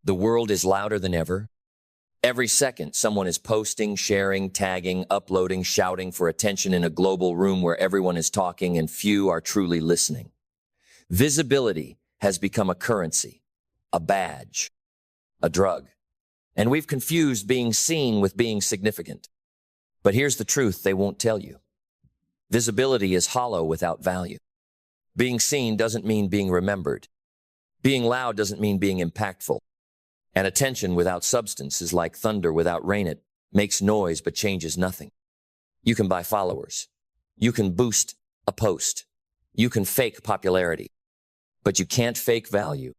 The world is louder than ever. Every second, someone is posting, sharing, tagging, uploading, shouting for attention in a global room where everyone is talking and few are truly listening. Visibility has become a currency, a badge, a drug. And we've confused being seen with being significant. But here's the truth they won't tell you. Visibility is hollow without value. Being seen doesn't mean being remembered. Being loud doesn't mean being impactful. And attention without substance is like thunder without rain. It makes noise but changes nothing. You can buy followers. You can boost a post. You can fake popularity. But you can't fake value.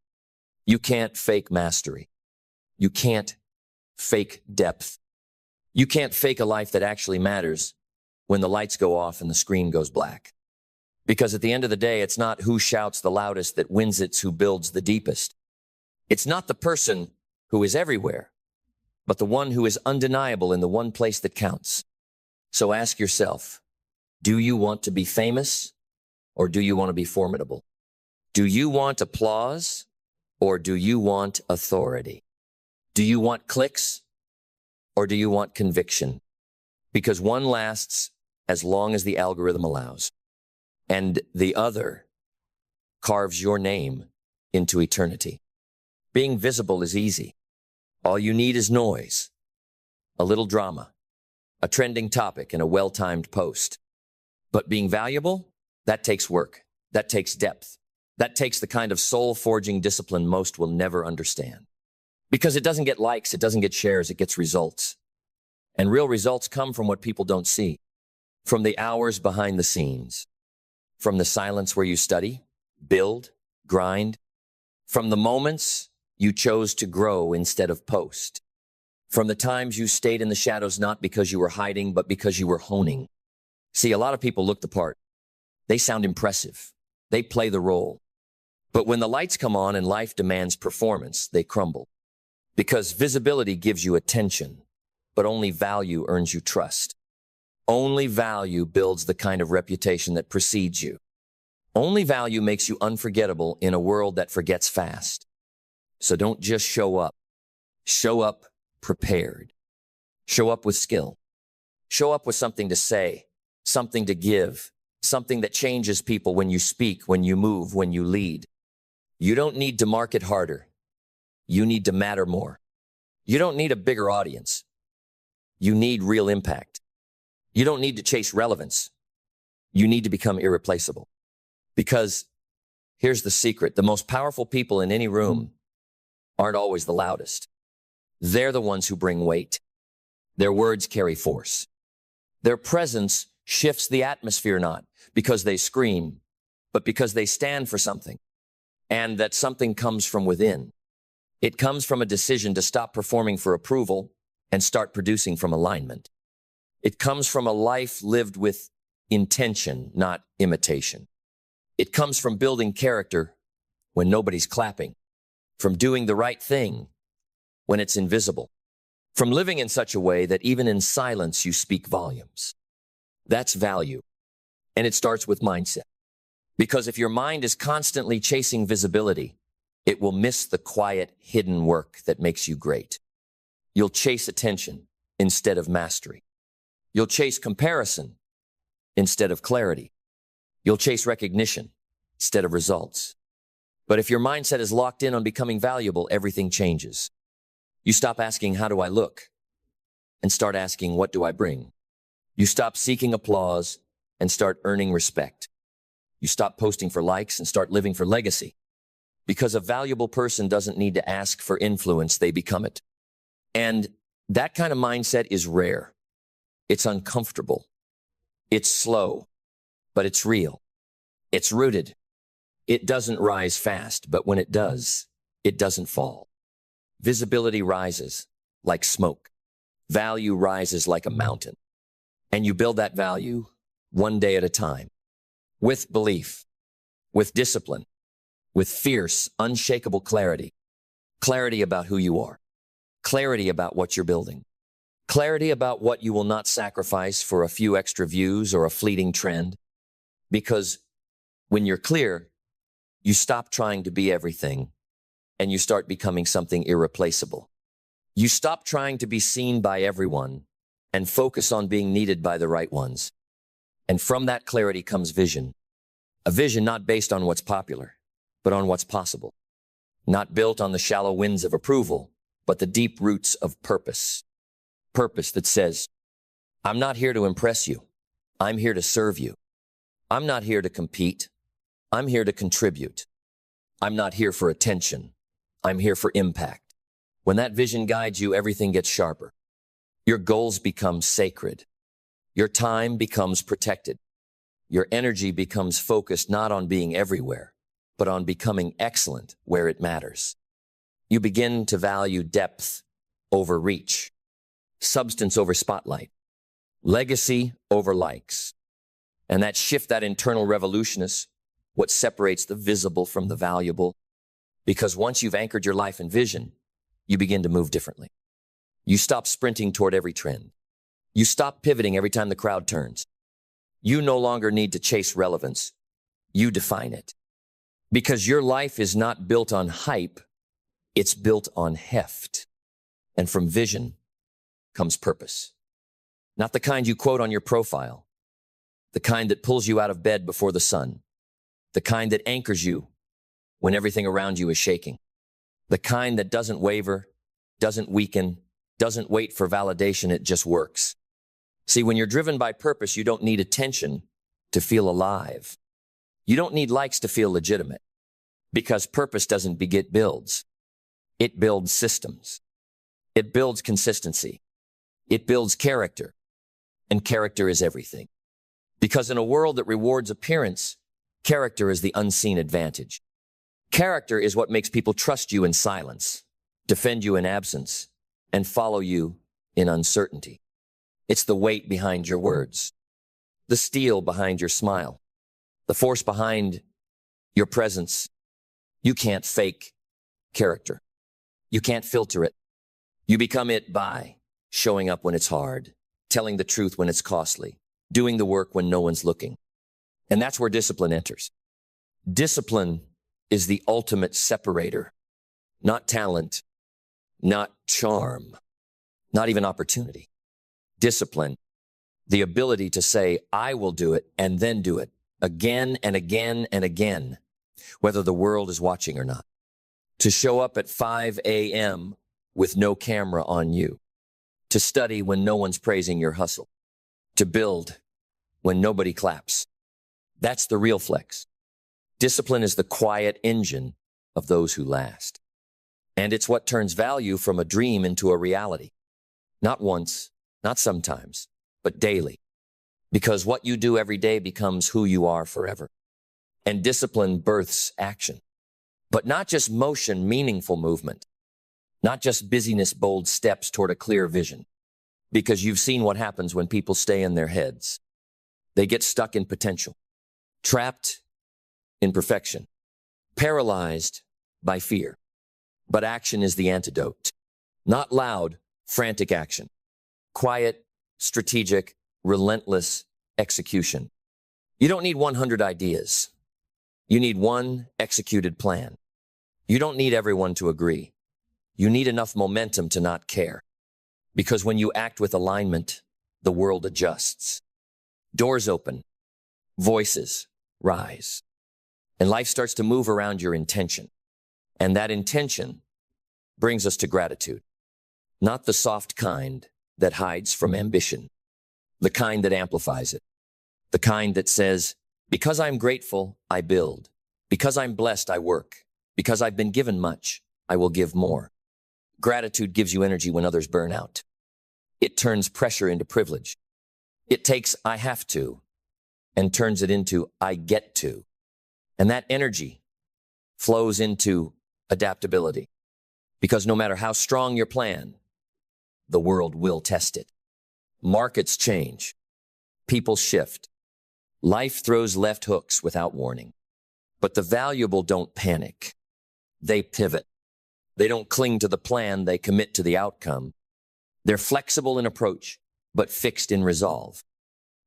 You can't fake mastery. You can't fake depth. You can't fake a life that actually matters when the lights go off and the screen goes black. Because at the end of the day, it's not who shouts the loudest that wins, it's who builds the deepest. It's not the person who is everywhere, but the one who is undeniable in the one place that counts. So ask yourself, do you want to be famous or do you want to be formidable? Do you want applause or do you want authority? Do you want clicks or do you want conviction? Because one lasts as long as the algorithm allows, and the other carves your name into eternity. Being visible is easy. All you need is noise, a little drama, a trending topic, and a well-timed post. But being valuable, that takes work. That takes depth. That takes the kind of soul-forging discipline most will never understand. Because it doesn't get likes, it doesn't get shares, it gets results. And real results come from what people don't see, from the hours behind the scenes, from the silence where you study, build, grind, from the moments you chose to grow instead of post, from the times you stayed in the shadows not because you were hiding, but because you were honing. See, a lot of people look the part. They sound impressive. They play the role. But when the lights come on and life demands performance, they crumble. Because visibility gives you attention, but only value earns you trust. Only value builds the kind of reputation that precedes you. Only value makes you unforgettable in a world that forgets fast. So don't just show up. Show up prepared. Show up with skill. Show up with something to say, something to give, something that changes people when you speak, when you move, when you lead. You don't need to market harder. You need to matter more. You don't need a bigger audience. You need real impact. You don't need to chase relevance. You need to become irreplaceable. Because here's the secret. The most powerful people in any room aren't always the loudest. They're the ones who bring weight. Their words carry force. Their presence shifts the atmosphere not because they scream, but because they stand for something. And that something comes from within. It comes from a decision to stop performing for approval and start producing from alignment. It comes from a life lived with intention, not imitation. It comes from building character when nobody's clapping, from doing the right thing when it's invisible, from living in such a way that even in silence you speak volumes. That's value, and it starts with mindset. Because if your mind is constantly chasing visibility, it will miss the quiet, hidden work that makes you great. You'll chase attention instead of mastery. You'll chase comparison instead of clarity. You'll chase recognition instead of results. But if your mindset is locked in on becoming valuable, everything changes. You stop asking, how do I look? And start asking, what do I bring? You stop seeking applause and start earning respect. You stop posting for likes and start living for legacy. Because a valuable person doesn't need to ask for influence, they become it. And that kind of mindset is rare. It's uncomfortable. It's slow, but it's real. It's rooted. It doesn't rise fast, but when it does, it doesn't fall. Visibility rises like smoke. Value rises like a mountain. And you build that value one day at a time, with belief, with discipline, with fierce, unshakable clarity. Clarity about who you are. Clarity about what you're building. Clarity about what you will not sacrifice for a few extra views or a fleeting trend. Because when you're clear, you stop trying to be everything and you start becoming something irreplaceable. You stop trying to be seen by everyone and focus on being needed by the right ones. And from that clarity comes vision. A vision not based on what's popular, but on what's possible. Not built on the shallow winds of approval, but the deep roots of purpose. Purpose that says, I'm not here to impress you. I'm here to serve you. I'm not here to compete. I'm here to contribute. I'm not here for attention. I'm here for impact. When that vision guides you, everything gets sharper. Your goals become sacred. Your time becomes protected. Your energy becomes focused not on being everywhere, but on becoming excellent where it matters. You begin to value depth over reach, substance over spotlight, legacy over likes. And that shift, that internal revolution is what separates the visible from the valuable. Because once you've anchored your life in vision, you begin to move differently. You stop sprinting toward every trend. You stop pivoting every time the crowd turns. You no longer need to chase relevance. You define it. Because your life is not built on hype, it's built on heft. And from vision comes purpose. Not the kind you quote on your profile, the kind that pulls you out of bed before the sun, the kind that anchors you when everything around you is shaking, the kind that doesn't waver, doesn't weaken, doesn't wait for validation, it just works. See, when you're driven by purpose, you don't need attention to feel alive. You don't need likes to feel legitimate, because purpose doesn't beget builds. It builds systems. It builds consistency. It builds character. And character is everything. Because in a world that rewards appearance, character is the unseen advantage. Character is what makes people trust you in silence, defend you in absence, and follow you in uncertainty. It's the weight behind your words, the steel behind your smile, the force behind your presence. You can't fake character. You can't filter it. You become it by showing up when it's hard, telling the truth when it's costly, doing the work when no one's looking. And that's where discipline enters. Discipline is the ultimate separator, not talent, not charm, not even opportunity. Discipline, the ability to say, I will do it, and then do it again and again and again, whether the world is watching or not. To show up at 5 a.m. with no camera on you. To study when no one's praising your hustle. To build when nobody claps. That's the real flex. Discipline is the quiet engine of those who last. And it's what turns value from a dream into a reality. Not once, not sometimes, but daily. Because what you do every day becomes who you are forever. And discipline births action. But not just motion, meaningful movement. Not just busyness, bold steps toward a clear vision. Because you've seen what happens when people stay in their heads. They get stuck in potential, trapped in perfection, paralyzed by fear. But action is the antidote. Not loud, frantic action. Quiet, strategic, relentless execution. You don't need 100 ideas. You need one executed plan. You don't need everyone to agree. You need enough momentum to not care. Because when you act with alignment, the world adjusts. Doors open, voices rise, and life starts to move around your intention. And that intention brings us to gratitude. Not the soft kind that hides from ambition, the kind that amplifies it, the kind that says, because I'm grateful, I build. Because I'm blessed, I work. Because I've been given much, I will give more. Gratitude gives you energy when others burn out. It turns pressure into privilege. It takes I have to and turns it into I get to. And that energy flows into adaptability. Because no matter how strong your plan, the world will test it. Markets change. People shift. Life throws left hooks without warning. But the valuable don't panic. They pivot. They don't cling to the plan, they commit to the outcome. They're flexible in approach, but fixed in resolve.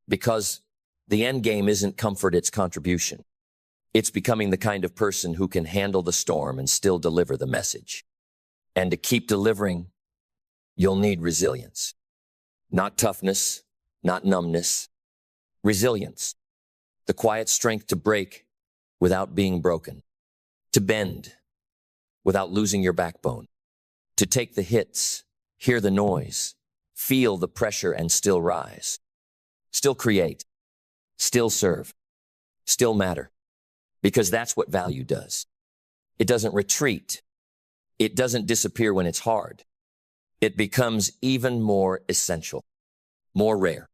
Because the end game isn't comfort, it's contribution. It's becoming the kind of person who can handle the storm and still deliver the message. And to keep delivering, you'll need resilience. Not toughness, not numbness. Resilience. The quiet strength to break without being broken. To bend without losing your backbone. To take the hits, hear the noise, feel the pressure and still rise. Still create. Still serve. Still matter. Because that's what value does. It doesn't retreat. It doesn't disappear when it's hard. It becomes even more essential, more rare,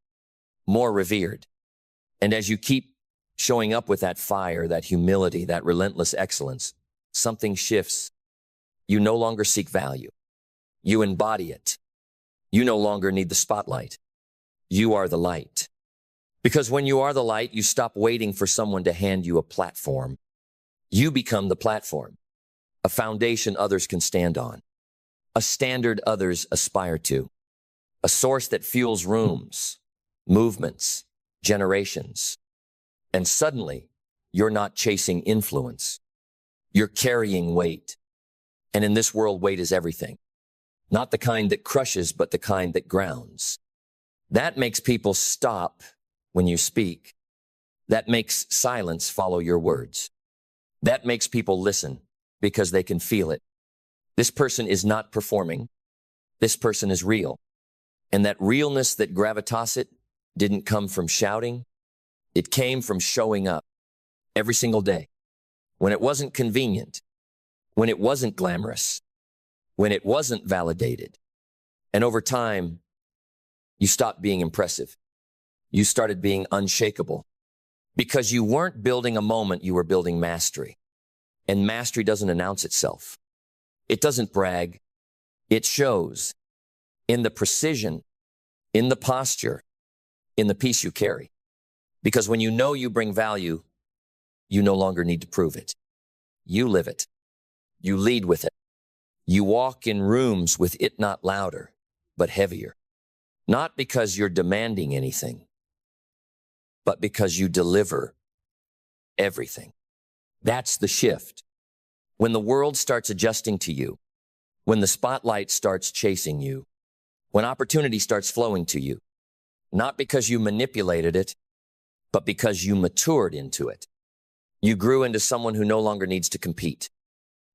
more revered. And as you keep showing up with that fire, that humility, that relentless excellence, something shifts. You no longer seek value. You embody it. You no longer need the spotlight. You are the light. Because when you are the light, you stop waiting for someone to hand you a platform. You become the platform, a foundation others can stand on, a standard others aspire to, a source that fuels rooms, movements, generations. And suddenly, you're not chasing influence. You're carrying weight. And in this world, weight is everything. Not the kind that crushes, but the kind that grounds. That makes people stop when you speak. That makes silence follow your words. That makes people listen because they can feel it. This person is not performing. This person is real. And that realness, that gravitas, it didn't come from shouting. It came from showing up every single day. When it wasn't convenient, when it wasn't glamorous, when it wasn't validated. And over time, you stopped being impressive. You started being unshakable. Because you weren't building a moment, you were building mastery. And mastery doesn't announce itself. It doesn't brag. It shows in the precision, in the posture, in the peace you carry. Because when you know you bring value, you no longer need to prove it. You live it. You lead with it. You walk in rooms with it not louder, but heavier. Not because you're demanding anything, but because you deliver everything. That's the shift. When the world starts adjusting to you, when the spotlight starts chasing you, when opportunity starts flowing to you, not because you manipulated it, but because you matured into it. You grew into someone who no longer needs to compete,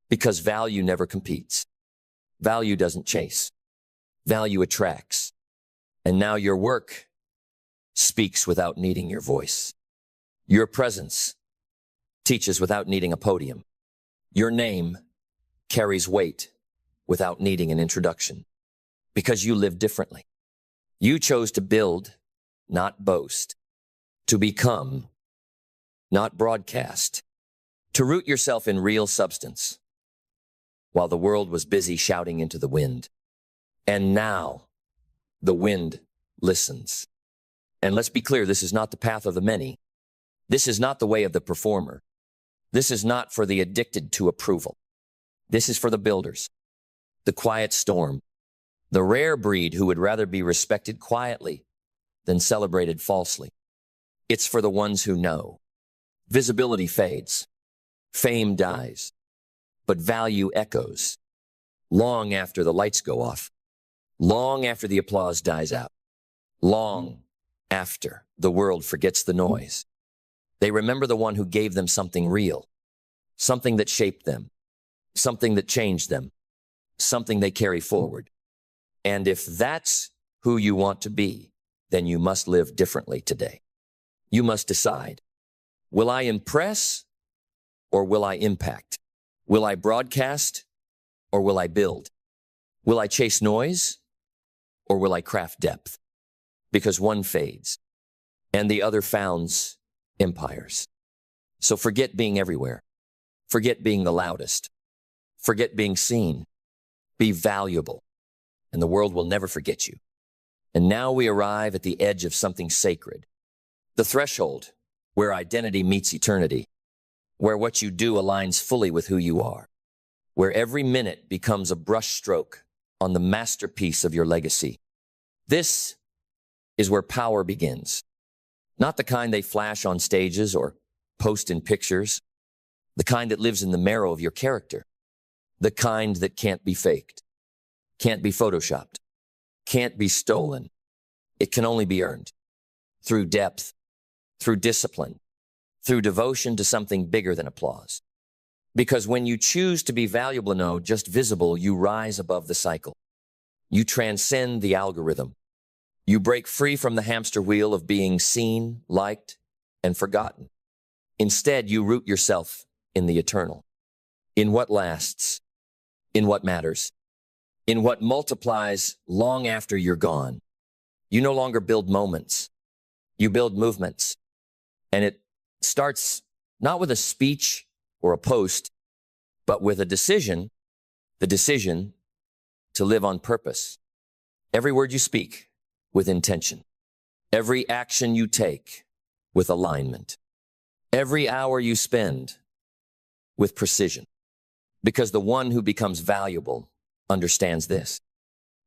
because value never competes. Value doesn't chase. Value attracts. And now your work speaks without needing your voice. Your presence teaches without needing a podium. Your name carries weight without needing an introduction, because you live differently. You chose to build, not boast, to become, not broadcast, to root yourself in real substance, while the world was busy shouting into the wind. And now the wind listens. And let's be clear, this is not the path of the many. This is not the way of the performer. This is not for the addicted to approval. This is for the builders, the quiet storm, the rare breed who would rather be respected quietly than celebrated falsely. It's for the ones who know. Visibility fades. Fame dies. But value echoes. Long after the lights go off. Long after the applause dies out. Long after the world forgets the noise. They remember the one who gave them something real. Something that shaped them. Something that changed them. Something they carry forward. And if that's who you want to be, then you must live differently today. You must decide, will I impress or will I impact? Will I broadcast or will I build? Will I chase noise or will I craft depth? Because one fades and the other founds empires. So forget being everywhere. Forget being the loudest. Forget being seen. Be valuable, and the world will never forget you. And now we arrive at the edge of something sacred. The threshold where identity meets eternity, where what you do aligns fully with who you are, where every minute becomes a brushstroke on the masterpiece of your legacy. This is where power begins. Not the kind they flash on stages or post in pictures, the kind that lives in the marrow of your character, the kind that can't be faked, can't be photoshopped, can't be stolen. It can only be earned through depth, through discipline, through devotion to something bigger than applause. Because when you choose to be valuable, no, just visible, you rise above the cycle. You transcend the algorithm. You break free from the hamster wheel of being seen, liked, and forgotten. Instead, you root yourself in the eternal, in what lasts, in what matters, in what multiplies long after you're gone. You no longer build moments. You build movements. And it starts not with a speech or a post, but with a decision, the decision to live on purpose. Every word you speak with intention. Every action you take with alignment. Every hour you spend with precision. Because the one who becomes valuable understands this.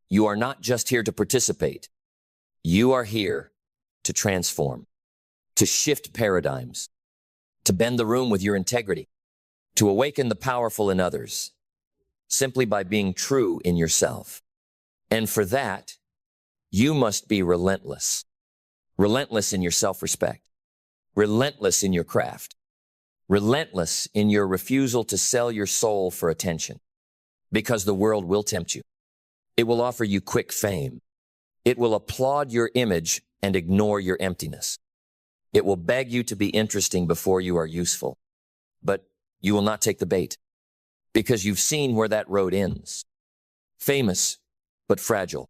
You are not just here to participate. You are here to transform, to shift paradigms, to bend the room with your integrity, to awaken the powerful in others, simply by being true in yourself. And for that, you must be relentless. Relentless in your self-respect. Relentless in your craft. Relentless in your refusal to sell your soul for attention. Because the world will tempt you. It will offer you quick fame. It will applaud your image and ignore your emptiness. It will beg you to be interesting before you are useful. But you will not take the bait. Because you've seen where that road ends. Famous, but fragile.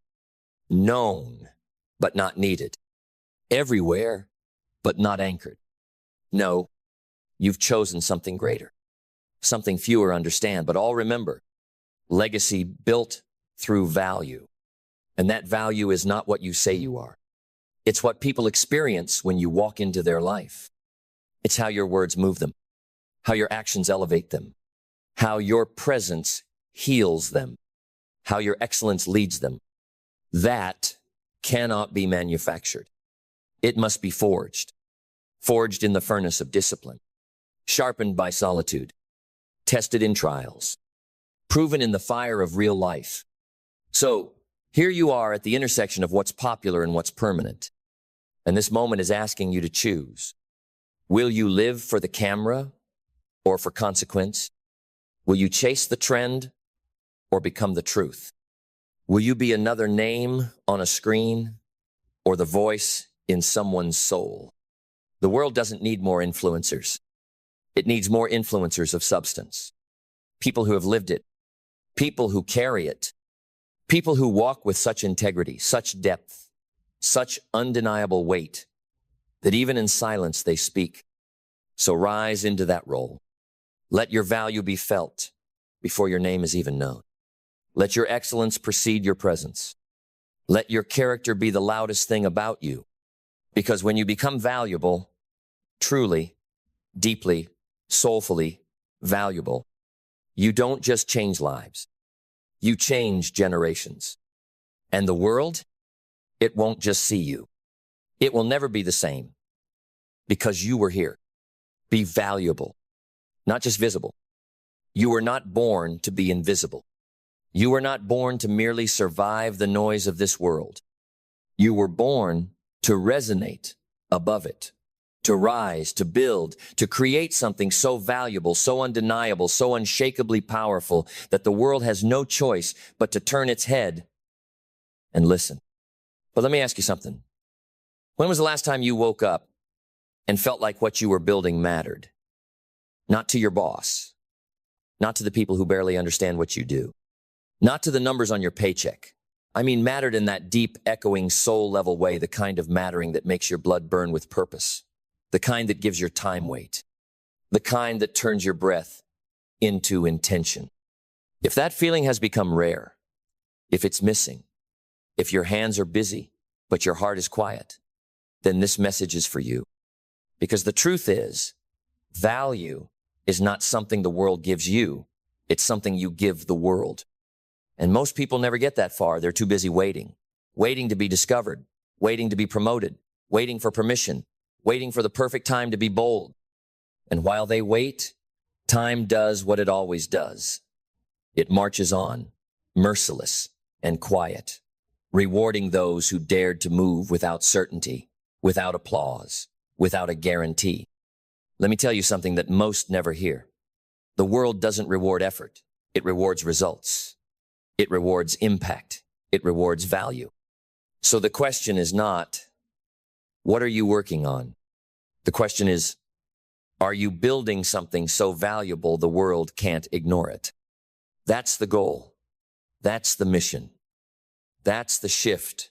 Known, but not needed. Everywhere, but not anchored. No, you've chosen something greater. Something fewer understand, but all remember. Legacy built through value. And that value is not what you say you are. It's what people experience when you walk into their life. It's how your words move them, how your actions elevate them, how your presence heals them, how your excellence leads them. That cannot be manufactured. It must be forged. Forged in the furnace of discipline, sharpened by solitude, tested in trials, proven in the fire of real life. So, here you are at the intersection of what's popular and what's permanent. And this moment is asking you to choose. Will you live for the camera or for consequence? Will you chase the trend or become the truth? Will you be another name on a screen or the voice in someone's soul? The world doesn't need more influencers. It needs more influencers of substance. People who have lived it. People who carry it. People who walk with such integrity, such depth, such undeniable weight, that even in silence they speak. So rise into that role. Let your value be felt before your name is even known. Let your excellence precede your presence. Let your character be the loudest thing about you. Because when you become valuable, truly, deeply, soulfully valuable, you don't just change lives. You change generations. And the world, it won't just see you. It will never be the same. Because you were here. Be valuable, not just visible. You were not born to be invisible. You were not born to merely survive the noise of this world. You were born to resonate above it, to rise, to build, to create something so valuable, so undeniable, so unshakably powerful that the world has no choice but to turn its head and listen. But let me ask you something. When was the last time you woke up and felt like what you were building mattered? Not to your boss, not to the people who barely understand what you do, not to the numbers on your paycheck. I mean, mattered in that deep, echoing, soul-level way, the kind of mattering that makes your blood burn with purpose, the kind that gives your time weight, the kind that turns your breath into intention. If that feeling has become rare, if it's missing, if your hands are busy, but your heart is quiet, then this message is for you. Because the truth is, value is not something the world gives you. It's something you give the world. And most people never get that far. They're too busy waiting to be discovered, waiting to be promoted, waiting for permission, waiting for the perfect time to be bold. And while they wait, Time does what it always does. It marches on, merciless and quiet, rewarding those who dared to move without certainty, without applause, without a guarantee. Let me tell you something that most never hear. The world doesn't reward effort. It rewards results. It rewards impact. It rewards value. So the question is not, what are you working on? The question is, are you building something so valuable the world can't ignore it? That's the goal. That's the mission. That's the shift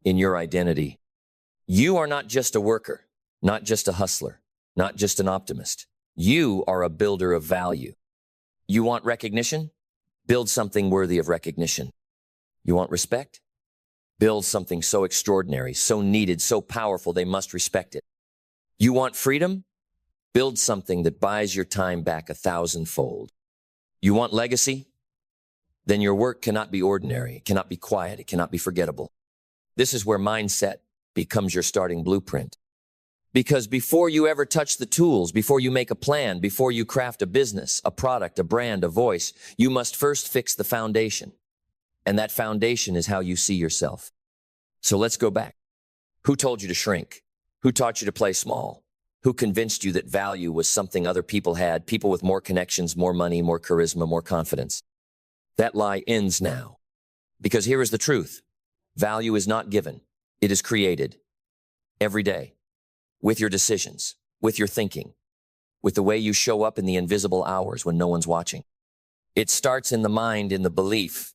in your identity. You are not just a worker, not just a hustler, not just an optimist. You are a builder of value. You want recognition? Build something worthy of recognition. You want respect? Build something so extraordinary, so needed, so powerful they must respect it. You want freedom? Build something that buys your time back 1,000-fold. You want legacy? Then your work cannot be ordinary, it cannot be quiet, it cannot be forgettable. This is where mindset becomes your starting blueprint. Because before you ever touch the tools, before you make a plan, before you craft a business, a product, a brand, a voice, you must first fix the foundation. And that foundation is how you see yourself. So let's go back. Who told you to shrink? Who taught you to play small? Who convinced you that value was something other people had, people with more connections, more money, more charisma, more confidence? That lie ends now. Because here is the truth. Value is not given. It is created every day with your decisions, with your thinking, with the way you show up in the invisible hours when no one's watching. It starts in the mind, in the belief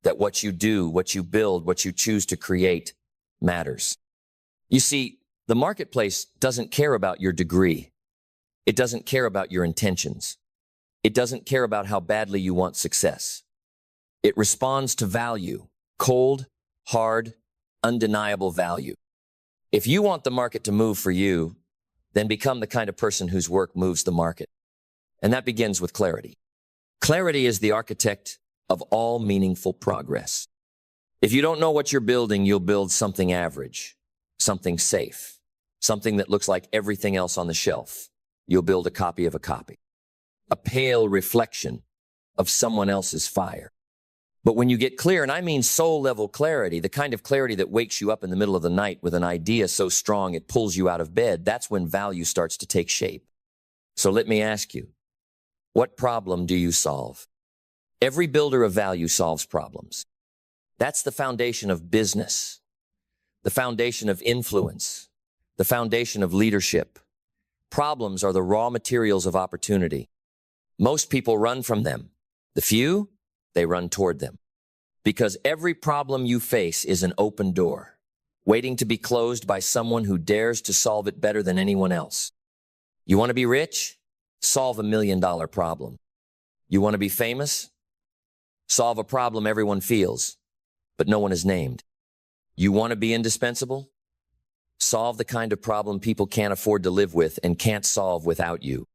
that what you do, what you build, what you choose to create matters. You see, the marketplace doesn't care about your degree. It doesn't care about your intentions. It doesn't care about how badly you want success. It responds to value, cold, hard, undeniable value. If you want the market to move for you, then become the kind of person whose work moves the market. And that begins with clarity. Clarity is the architect of all meaningful progress. If you don't know what you're building, you'll build something average, something safe, something that looks like everything else on the shelf. You'll build a copy of a copy, a pale reflection of someone else's fire. But when you get clear, and I mean soul-level clarity, the kind of clarity that wakes you up in the middle of the night with an idea so strong it pulls you out of bed, that's when value starts to take shape. So let me ask you, what problem do you solve? Every builder of value solves problems. That's the foundation of business, the foundation of influence, the foundation of leadership. Problems are the raw materials of opportunity. Most people run from them. The few, they run toward them. Because every problem you face is an open door, waiting to be closed by someone who dares to solve it better than anyone else. You want to be rich? Solve $1 million problem. You want to be famous? Solve a problem everyone feels, but no one is named. You want to be indispensable? Solve the kind of problem people can't afford to live with and can't solve without you.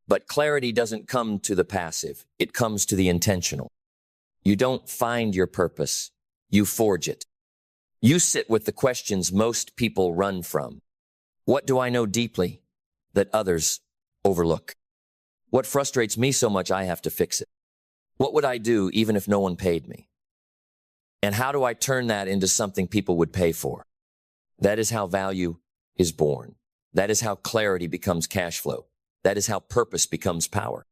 But clarity doesn't come to the passive. It comes to the intentional. You don't find your purpose. You forge it. You sit with the questions most people run from. What do I know deeply that others overlook? What frustrates me so much I have to fix it? What would I do even if no one paid me? And how do I turn that into something people would pay for? That is how value is born. That is how clarity becomes cash flow. That is how purpose becomes power.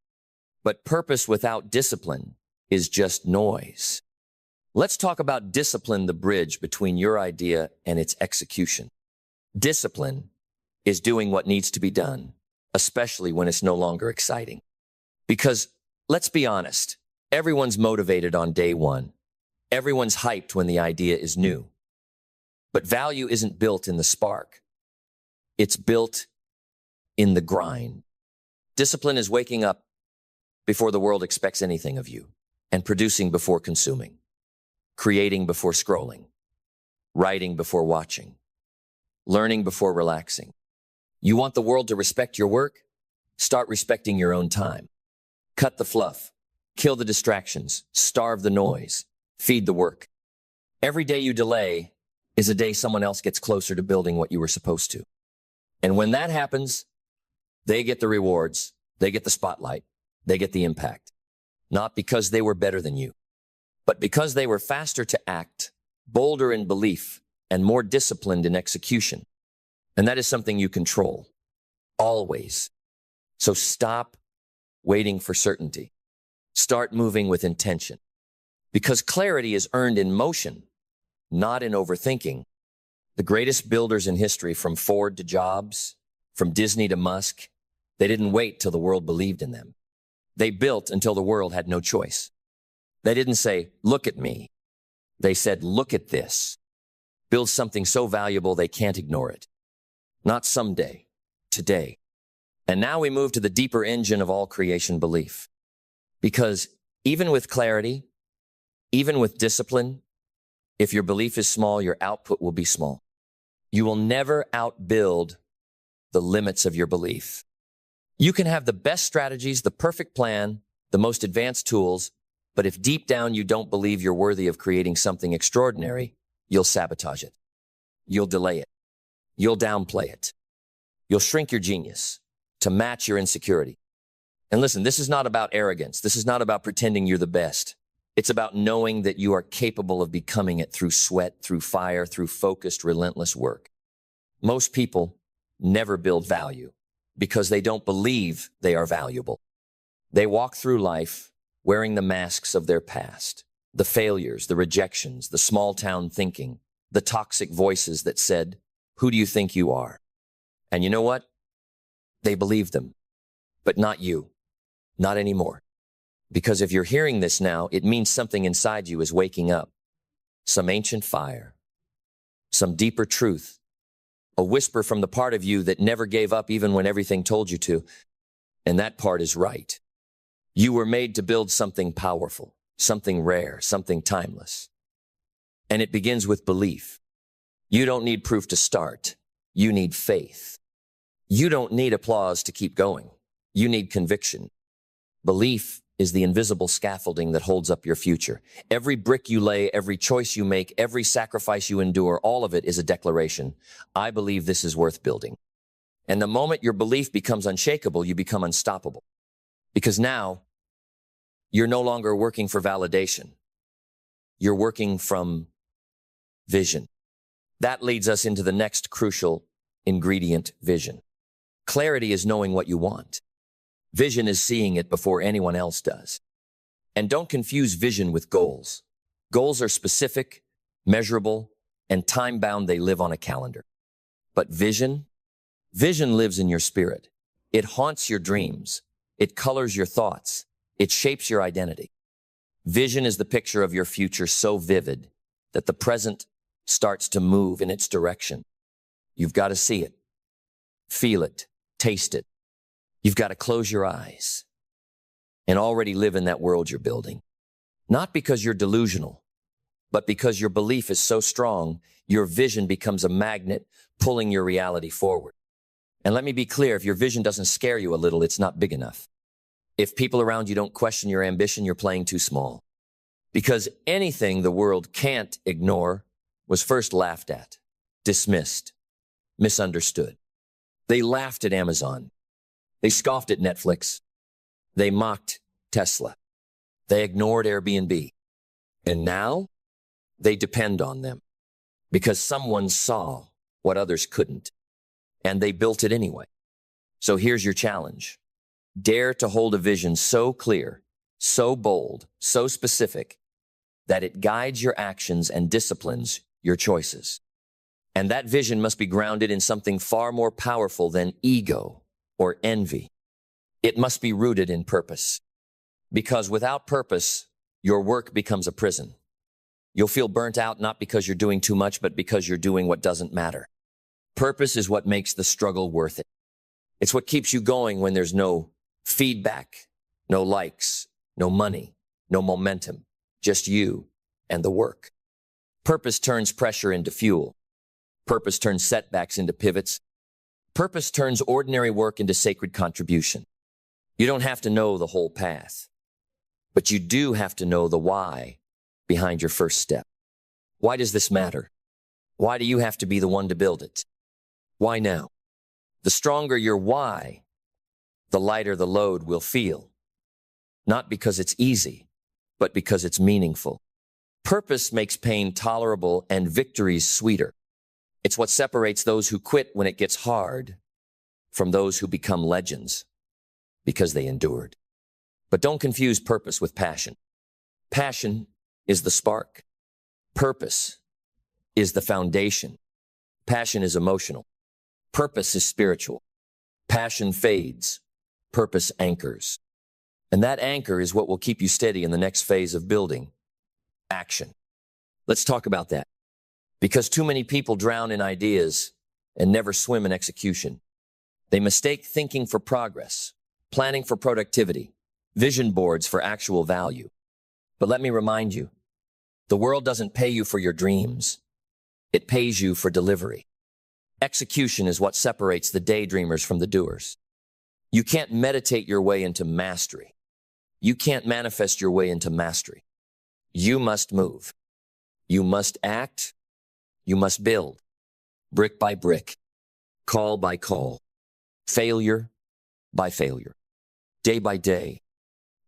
But purpose without discipline is just noise. Let's talk about discipline, the bridge between your idea and its execution. Discipline is doing what needs to be done, especially when it's no longer exciting. Because, let's be honest, everyone's motivated on day one. Everyone's hyped when the idea is new. But value isn't built in the spark. It's built in the grind. Discipline is waking up before the world expects anything of you, and producing before consuming, creating before scrolling, writing before watching, learning before relaxing. You want the world to respect your work? Start respecting your own time. Cut the fluff, kill the distractions, starve the noise, feed the work. Every day you delay is a day someone else gets closer to building what you were supposed to. And when that happens, they get the rewards, They get the spotlight. They get the impact. Not because they were better than you, but because they were faster to act, bolder in belief, and more disciplined in execution. And that is something you control. Always. So stop waiting for certainty. Start moving with intention. Because clarity is earned in motion, not in overthinking. The greatest builders in history, from Ford to Jobs, from Disney to Musk, they didn't wait till the world believed in them. They built until the world had no choice. They didn't say, look at me. They said, look at this. Build something so valuable they can't ignore it. Not someday, today. And now we move to the deeper engine of all creation, belief. Because even with clarity, even with discipline, if your belief is small, your output will be small. You will never outbuild the limits of your belief. You can have the best strategies, the perfect plan, the most advanced tools, but if deep down you don't believe you're worthy of creating something extraordinary, you'll sabotage it. You'll delay it. You'll downplay it. You'll shrink your genius to match your insecurity. And listen, this is not about arrogance. This is not about pretending you're the best. It's about knowing that you are capable of becoming it through sweat, through fire, through focused, relentless work. Most people never build value because they don't believe they are valuable. They walk through life wearing the masks of their past, the failures, the rejections, the small town thinking, the toxic voices that said, who do you think you are? And you know what? They believed them, but not you, not anymore. Because if you're hearing this now, it means something inside you is waking up. Some ancient fire, some deeper truth, a whisper from the part of you that never gave up even when everything told you to. And that part is right. You were made to build something powerful, something rare, something timeless. And it begins with belief. You don't need proof to start. You need faith. You don't need applause to keep going. You need conviction. Belief is the invisible scaffolding that holds up your future. Every brick you lay, every choice you make, every sacrifice you endure, all of it is a declaration. I believe this is worth building. And the moment your belief becomes unshakable, you become unstoppable. Because now, you're no longer working for validation. You're working from vision. That leads us into the next crucial ingredient, vision. Clarity is knowing what you want. Vision is seeing it before anyone else does. And don't confuse vision with goals. Goals are specific, measurable, and time-bound. They live on a calendar. But vision lives in your spirit. It haunts your dreams. It colors your thoughts. It shapes your identity. Vision is the picture of your future so vivid that the present starts to move in its direction. You've got to see it, feel it, taste it. You've got to close your eyes and already live in that world you're building. Not because you're delusional, but because your belief is so strong, your vision becomes a magnet pulling your reality forward. And let me be clear, if your vision doesn't scare you a little, it's not big enough. If people around you don't question your ambition, you're playing too small. Because anything the world can't ignore was first laughed at, dismissed, misunderstood. They laughed at Amazon. They scoffed at Netflix. They mocked Tesla. They ignored Airbnb. And now they depend on them because someone saw what others couldn't, and they built it anyway. So here's your challenge. Dare to hold a vision so clear, so bold, so specific that it guides your actions and disciplines your choices. And that vision must be grounded in something far more powerful than ego or envy. It must be rooted in purpose. Because without purpose, your work becomes a prison. You'll feel burnt out not because you're doing too much, but because you're doing what doesn't matter. Purpose is what makes the struggle worth it. It's what keeps you going when there's no feedback, no likes, no money, no momentum, just you and the work. Purpose turns pressure into fuel. Purpose turns setbacks into pivots. Purpose turns ordinary work into sacred contribution. You don't have to know the whole path, but you do have to know the why behind your first step. Why does this matter? Why do you have to be the one to build it? Why now? The stronger your why, the lighter the load will feel. Not because it's easy, but because it's meaningful. Purpose makes pain tolerable and victories sweeter. It's what separates those who quit when it gets hard from those who become legends because they endured. But don't confuse purpose with passion. Passion is the spark. Purpose is the foundation. Passion is emotional. Purpose is spiritual. Passion fades. Purpose anchors. And that anchor is what will keep you steady in the next phase of building. Action. Let's talk about that. Because too many people drown in ideas and never swim in execution. They mistake thinking for progress, planning for productivity, vision boards for actual value. But let me remind you, the world doesn't pay you for your dreams. It pays you for delivery. Execution is what separates the daydreamers from the doers. You can't meditate your way into mastery. You can't manifest your way into mastery. You must move. You must act. You must build. Brick by brick. Call by call. Failure by failure. Day by day.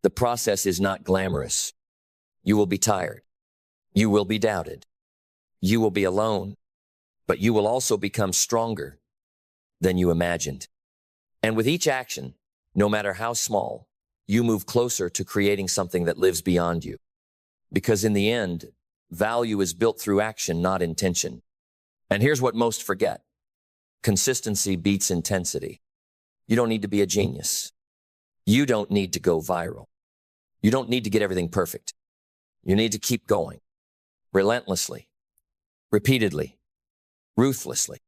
The process is not glamorous. You will be tired. You will be doubted. You will be alone. But you will also become stronger than you imagined. And with each action, no matter how small, you move closer to creating something that lives beyond you. Because in the end, value is built through action, not intention. And here's what most forget. Consistency beats intensity. You don't need to be a genius. You don't need to go viral. You don't need to get everything perfect. You need to keep going. Relentlessly. Repeatedly. Ruthlessly.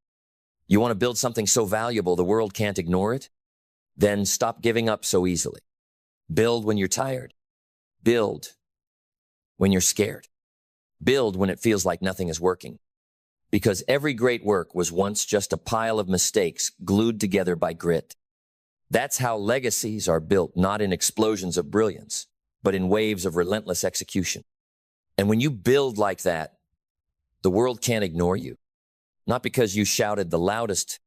You want to build something so valuable the world can't ignore it? Then stop giving up so easily. Build when you're tired. Build when you're scared. Build when it feels like nothing is working. Because every great work was once just a pile of mistakes glued together by grit. That's how legacies are built, not in explosions of brilliance, but in waves of relentless execution. And when you build like that, the world can't ignore you. Not because you shouted the loudest,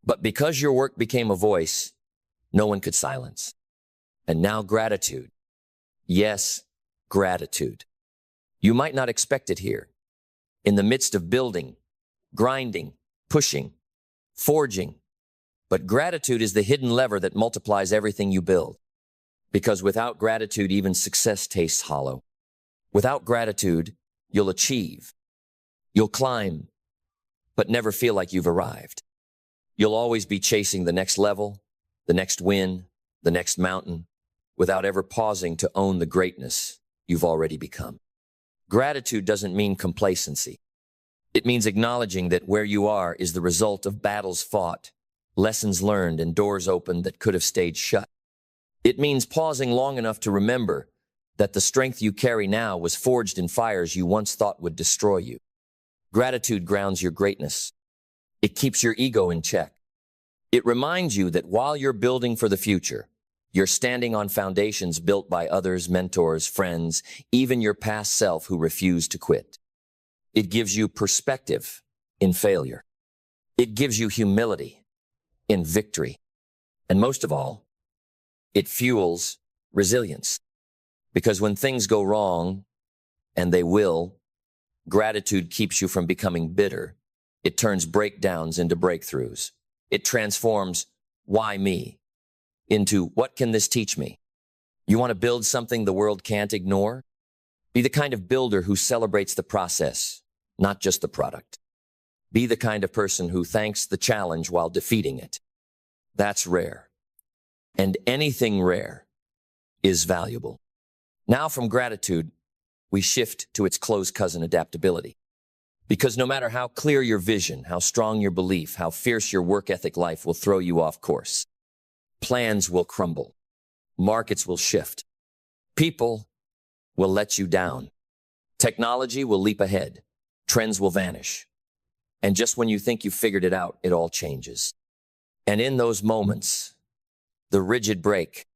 but because your work became a voice no one could silence. And now gratitude. Yes, gratitude. You might not expect it here. In the midst of building, grinding, pushing, forging. But gratitude is the hidden lever that multiplies everything you build. Because without gratitude, even success tastes hollow. Without gratitude, you'll achieve. You'll climb, but never feel like you've arrived. You'll always be chasing the next level, the next win, the next mountain, without ever pausing to own the greatness you've already become. Gratitude doesn't mean complacency. It means acknowledging that where you are is the result of battles fought, lessons learned, and doors opened that could have stayed shut. It means pausing long enough to remember that the strength you carry now was forged in fires you once thought would destroy you. Gratitude grounds your greatness. It keeps your ego in check. It reminds you that while you're building for the future, you're standing on foundations built by others, mentors, friends, even your past self who refused to quit. It gives you perspective in failure. It gives you humility in victory. And most of all, it fuels resilience. Because when things go wrong, and they will, gratitude keeps you from becoming bitter. It turns breakdowns into breakthroughs. It transforms why me into what can this teach me? You want to build something the world can't ignore? Be the kind of builder who celebrates the process, not just the product. Be the kind of person who thanks the challenge while defeating it. That's rare. And anything rare is valuable. Now from gratitude, we shift to its close cousin, adaptability. Because no matter how clear your vision, how strong your belief, how fierce your work ethic, life will throw you off course. Plans will crumble. Markets will shift. People will let you down. Technology will leap ahead. Trends will vanish. And just when you think you've figured it out, it all changes. And in those moments, the rigid break,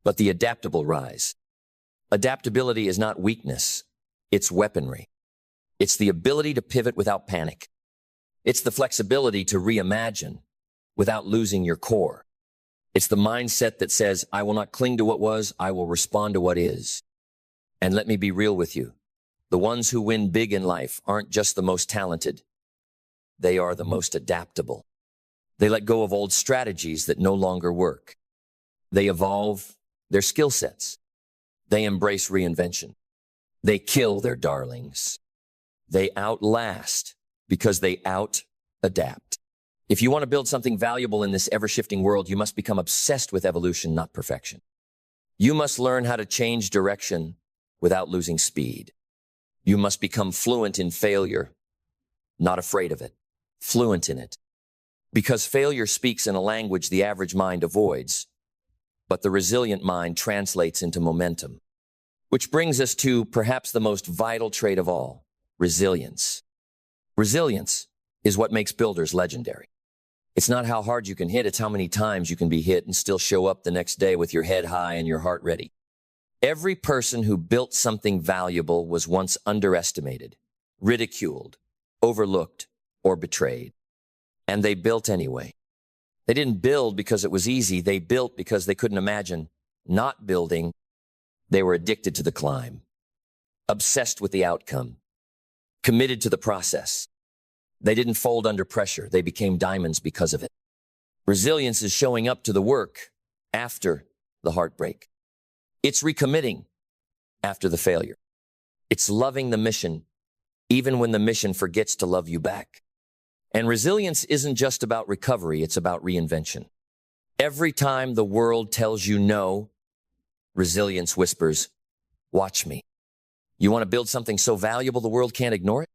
but the adaptable rise. Adaptability is not weakness. It's weaponry. It's the ability to pivot without panic. It's the flexibility to reimagine without losing your core. It's the mindset that says, I will not cling to what was, I will respond to what is. And let me be real with you. The ones who win big in life aren't just the most talented. They are the most adaptable. They let go of old strategies that no longer work. They evolve their skill sets. They embrace reinvention. They kill their darlings. They outlast because they out-adapt. If you want to build something valuable in this ever-shifting world, you must become obsessed with evolution, not perfection. You must learn how to change direction without losing speed. You must become fluent in failure, not afraid of it, fluent in it. Because failure speaks in a language the average mind avoids, but the resilient mind translates into momentum. Which brings us to perhaps the most vital trait of all, resilience. Resilience is what makes builders legendary. It's not how hard you can hit, it's how many times you can be hit and still show up the next day with your head high and your heart ready. Every person who built something valuable was once underestimated, ridiculed, overlooked, or betrayed. And they built anyway. They didn't build because it was easy, they built because they couldn't imagine not building. They were addicted to the climb, obsessed with the outcome, committed to the process. They didn't fold under pressure. They became diamonds because of it. Resilience is showing up to the work after the heartbreak. It's recommitting after the failure. It's loving the mission, even when the mission forgets to love you back. And resilience isn't just about recovery, it's about reinvention. Every time the world tells you no, resilience whispers, watch me. You want to build something so valuable the world can't ignore it?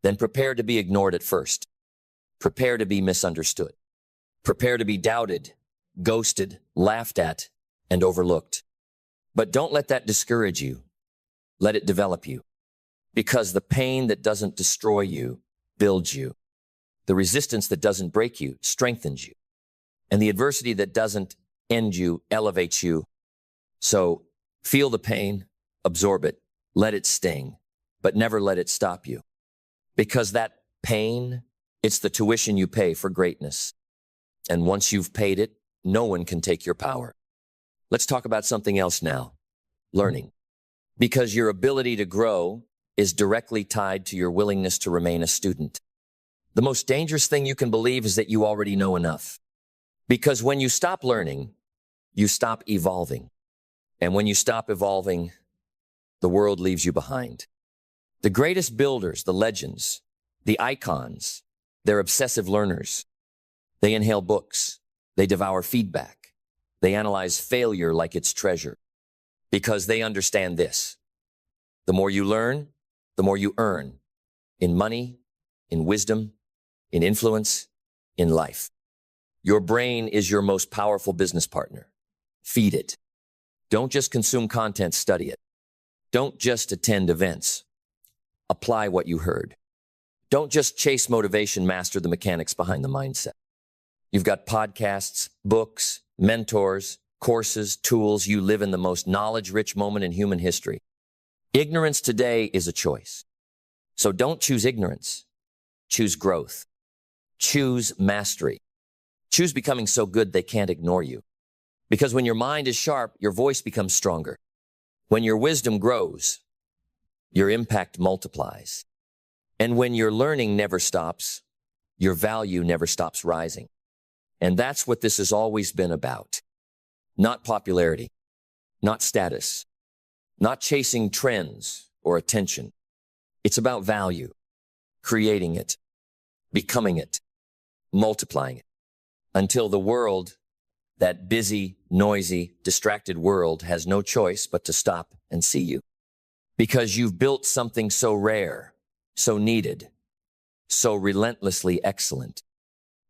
Then prepare to be ignored at first. Prepare to be misunderstood. Prepare to be doubted, ghosted, laughed at, and overlooked. But don't let that discourage you. Let it develop you. Because the pain that doesn't destroy you builds you. The resistance that doesn't break you strengthens you. And the adversity that doesn't end you elevates you. So feel the pain, absorb it, let it sting, but never let it stop you. Because that pain, it's the tuition you pay for greatness. And once you've paid it, no one can take your power. Let's talk about something else now, learning. Because your ability to grow is directly tied to your willingness to remain a student. The most dangerous thing you can believe is that you already know enough. Because when you stop learning, you stop evolving. And when you stop evolving, the world leaves you behind. The greatest builders, the legends, the icons, they're obsessive learners. They inhale books. They devour feedback. They analyze failure like it's treasure. Because they understand this. The more you learn, the more you earn. In money, in wisdom, in influence, in life. Your brain is your most powerful business partner. Feed it. Don't just consume content, study it. Don't just attend events. Apply what you heard. Don't just chase motivation, master the mechanics behind the mindset. You've got podcasts, books, mentors, courses, tools. You live in the most knowledge-rich moment in human history. Ignorance today is a choice. So don't choose ignorance. Choose growth. Choose mastery. Choose becoming so good they can't ignore you. Because when your mind is sharp, your voice becomes stronger. When your wisdom grows, your impact multiplies. And when your learning never stops, your value never stops rising. And that's what this has always been about. Not popularity, not status, not chasing trends or attention. It's about value, creating it, becoming it, multiplying it, until the world, that busy, noisy, distracted world, has no choice but to stop and see you. Because you've built something so rare, so needed, so relentlessly excellent.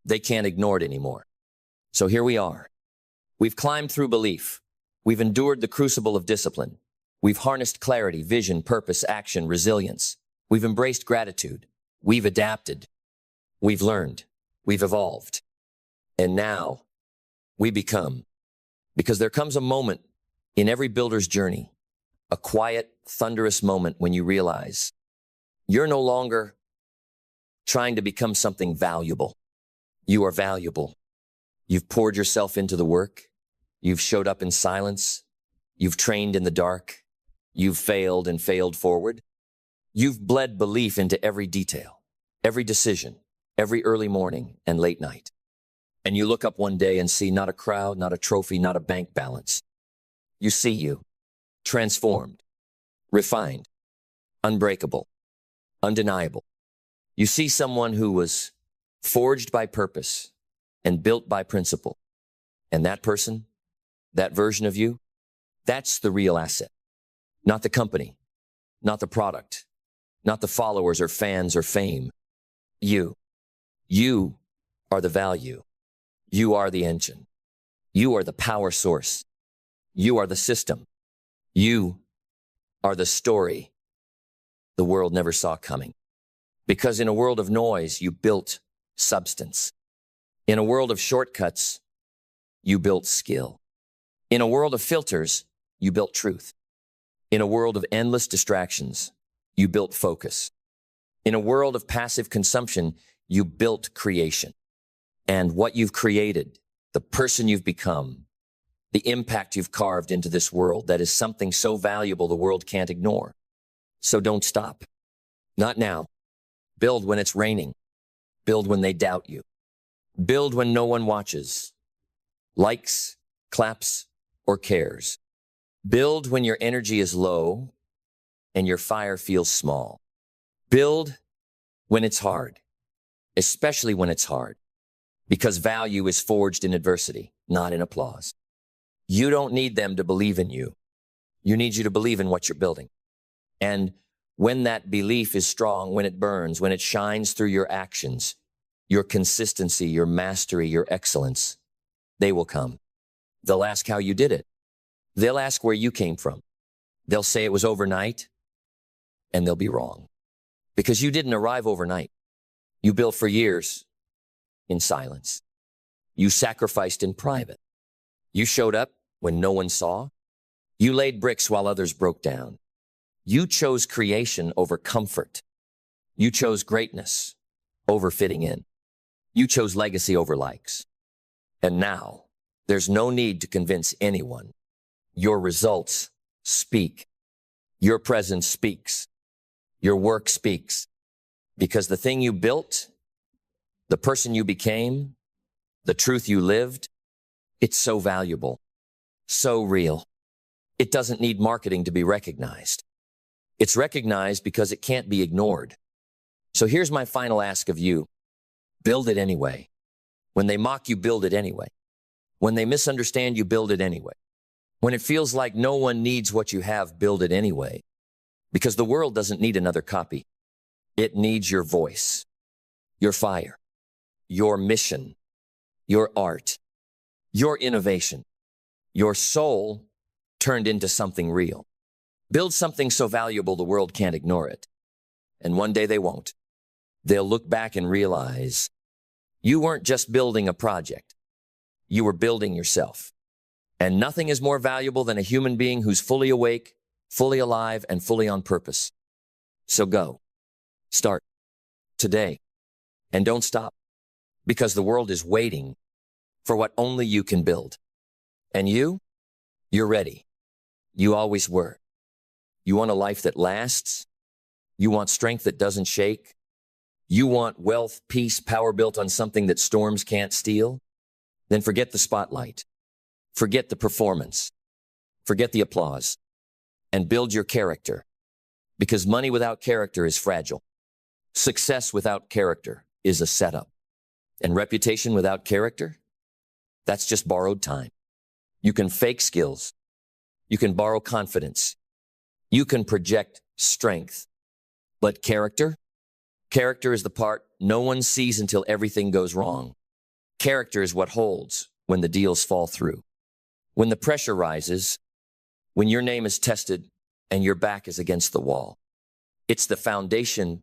They can't ignore it anymore. So here we are. We've climbed through belief. We've endured the crucible of discipline. We've harnessed clarity, vision, purpose, action, resilience. We've embraced gratitude. We've adapted. We've learned. We've evolved. And now we become. Because there comes a moment in every builder's journey, a quiet, thunderous moment when you realize you're no longer trying to become something valuable. You are valuable. You've poured yourself into the work. You've showed up in silence. You've trained in the dark. You've failed and failed forward. You've bled belief into every detail, every decision, every early morning and late night. And you look up one day and see not a crowd, not a trophy, not a bank balance. You see you, transformed, refined, unbreakable, undeniable. You see someone who was forged by purpose and built by principle. And that person, that version of you, that's the real asset. Not the company, not the product, not the followers or fans or fame. You are the value. You are the engine. You are the power source. You are the system. You are the story the world never saw coming. Because in a world of noise, you built substance. In a world of shortcuts, you built skill. In a world of filters, you built truth. In a world of endless distractions, you built focus. In a world of passive consumption, you built creation. And what you've created, the person you've become, the impact you've carved into this world, that is something so valuable the world can't ignore. So don't stop. Not now. Build when it's raining. Build when they doubt you. Build when no one watches, likes, claps, or cares. Build when your energy is low and your fire feels small. Build when it's hard, especially when it's hard, because value is forged in adversity, not in applause. You don't need them to believe in you. You need you to believe in what you're building. And when that belief is strong, when it burns, when it shines through your actions, your consistency, your mastery, your excellence, they will come. They'll ask how you did it. They'll ask where you came from. They'll say it was overnight, and they'll be wrong. Because you didn't arrive overnight. You built for years in silence. You sacrificed in private. You showed up when no one saw. You laid bricks while others broke down. You chose creation over comfort. You chose greatness over fitting in. You chose legacy over likes. And now, there's no need to convince anyone. Your results speak. Your presence speaks. Your work speaks. Because the thing you built, the person you became, the truth you lived, it's so valuable, so real. It doesn't need marketing to be recognized. It's recognized because it can't be ignored. So here's my final ask of you. Build it anyway. When they mock you, build it anyway. When they misunderstand you, build it anyway. When it feels like no one needs what you have, build it anyway. Because the world doesn't need another copy. It needs your voice, your fire, your mission, your art, your innovation, your soul turned into something real. Build something so valuable the world can't ignore it. And one day they won't. They'll look back and realize you weren't just building a project. You were building yourself. And nothing is more valuable than a human being who's fully awake, fully alive, and fully on purpose. So go. Start. Today. And don't stop. Because the world is waiting for what only you can build. And you're ready. You always were. You want a life that lasts. You want strength that doesn't shake. You want wealth, peace, power built on something that storms can't steal. Then forget the spotlight. Forget the performance. Forget the applause. And build your character. Because money without character is fragile. Success without character is a setup. And reputation without character? That's just borrowed time. You can fake skills. You can borrow confidence. You can project strength. But character? Character is the part no one sees until everything goes wrong. Character is what holds when the deals fall through. When the pressure rises, when your name is tested and your back is against the wall. It's the foundation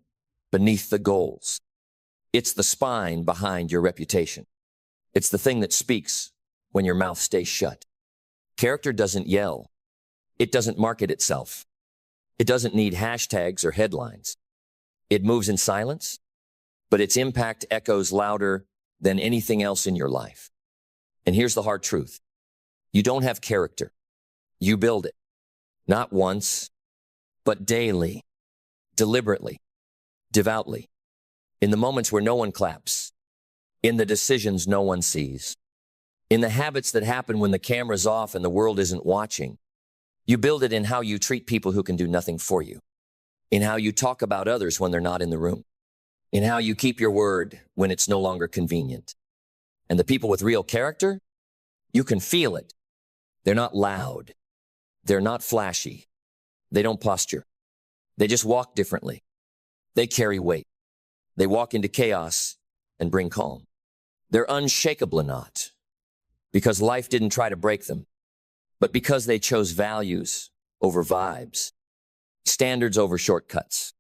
beneath the goals. It's the spine behind your reputation. It's the thing that speaks when your mouth stays shut. Character doesn't yell. It doesn't market itself. It doesn't need hashtags or headlines. It moves in silence, but its impact echoes louder than anything else in your life. And here's the hard truth. You don't have character. You build it. Not once, but daily, deliberately, devoutly. In the moments where no one claps. In the decisions no one sees. In the habits that happen when the camera's off and the world isn't watching. You build it in how you treat people who can do nothing for you. In how you talk about others when they're not in the room. In how you keep your word when it's no longer convenient. And the people with real character, you can feel it. They're not loud. They're not flashy. They don't posture. They just walk differently. They carry weight. They walk into chaos and bring calm. They're unshakable not because life didn't try to break them, but because they chose values over vibes, standards over shortcuts,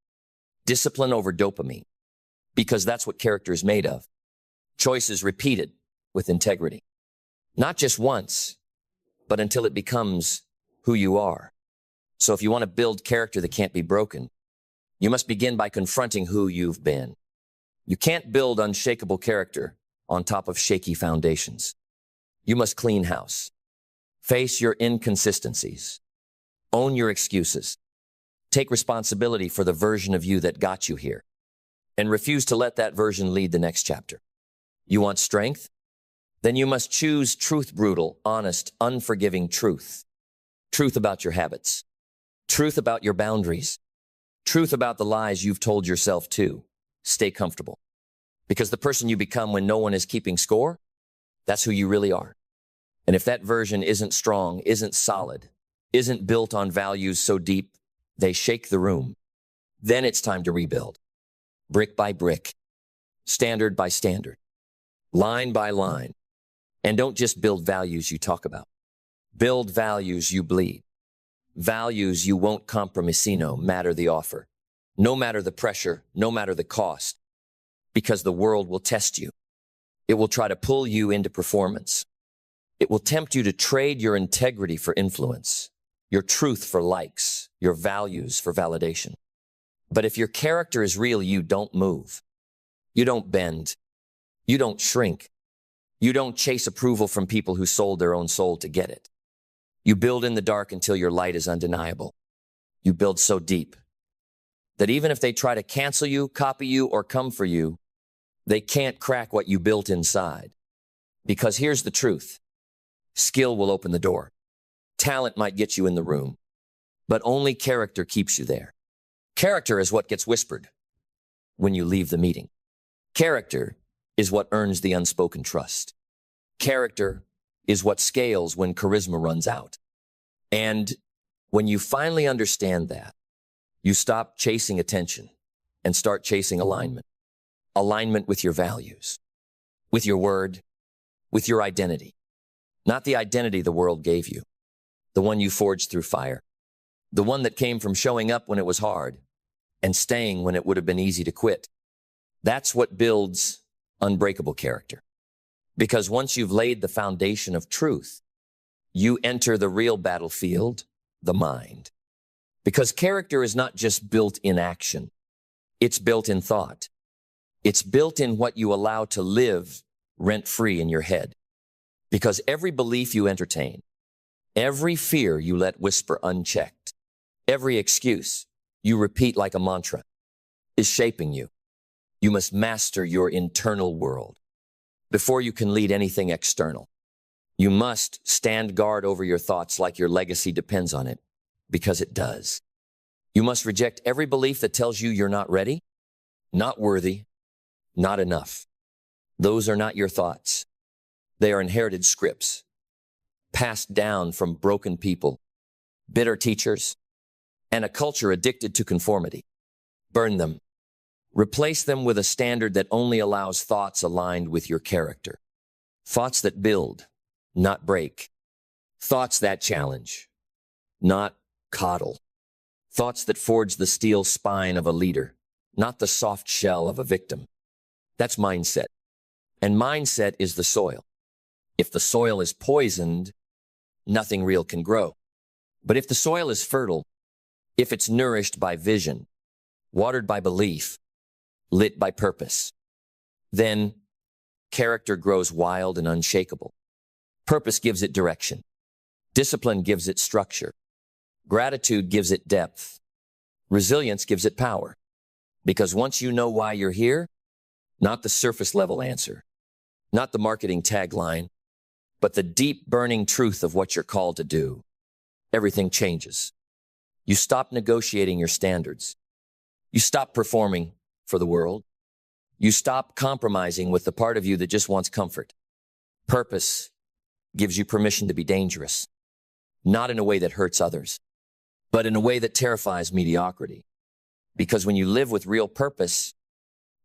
discipline over dopamine, because that's what character is made of. Choices repeated with integrity. Not just once, but until it becomes who you are. So if you want to build character that can't be broken, you must begin by confronting who you've been. You can't build unshakable character on top of shaky foundations. You must clean house. Face your inconsistencies. Own your excuses. Take responsibility for the version of you that got you here. And refuse to let that version lead the next chapter. You want strength? Then you must choose truth, brutal, honest, unforgiving truth. Truth about your habits. Truth about your boundaries. Truth about the lies you've told yourself too. Stay comfortable. Because the person you become when no one is keeping score, that's who you really are. And if that version isn't strong, isn't solid, isn't built on values so deep, they shake the room, then it's time to rebuild. Brick by brick, standard by standard, line by line. And don't just build values you talk about. Build values you bleed. Values you won't compromise, no matter the offer, no matter the pressure, no matter the cost. Because the world will test you. It will try to pull you into performance. It will tempt you to trade your integrity for influence, your truth for likes, your values for validation. But if your character is real, you don't move. You don't bend. You don't shrink. You don't chase approval from people who sold their own soul to get it. You build in the dark until your light is undeniable. You build so deep that even if they try to cancel you, copy you, or come for you, they can't crack what you built inside. Because here's the truth. Skill will open the door. Talent might get you in the room, but only character keeps you there. Character is what gets whispered when you leave the meeting. Character is what earns the unspoken trust. Character is what scales when charisma runs out. And when you finally understand that, you stop chasing attention and start chasing alignment. Alignment with your values, with your word, with your identity. Not the identity the world gave you, the one you forged through fire, the one that came from showing up when it was hard and staying when it would have been easy to quit. That's what builds unbreakable character. Because once you've laid the foundation of truth, you enter the real battlefield, the mind. Because character is not just built in action. It's built in thought. It's built in what you allow to live rent-free in your head. Because every belief you entertain, every fear you let whisper unchecked, every excuse you repeat like a mantra is shaping you. You must master your internal world before you can lead anything external. You must stand guard over your thoughts like your legacy depends on it, because it does. You must reject every belief that tells you you're not ready, not worthy, not enough. Those are not your thoughts. They are inherited scripts, passed down from broken people, bitter teachers, and a culture addicted to conformity. Burn them. Replace them with a standard that only allows thoughts aligned with your character. Thoughts that build, not break. Thoughts that challenge, not coddle. Thoughts that forge the steel spine of a leader, not the soft shell of a victim. That's mindset. And mindset is the soil. If the soil is poisoned, nothing real can grow. But if the soil is fertile, if it's nourished by vision, watered by belief, lit by purpose, then character grows wild and unshakable. Purpose gives it direction. Discipline gives it structure. Gratitude gives it depth. Resilience gives it power. Because once you know why you're here, not the surface level answer, not the marketing tagline, but the deep burning truth of what you're called to do, everything changes. You stop negotiating your standards. You stop performing for the world. You stop compromising with the part of you that just wants comfort. Purpose gives you permission to be dangerous, not in a way that hurts others, but in a way that terrifies mediocrity. Because when you live with real purpose,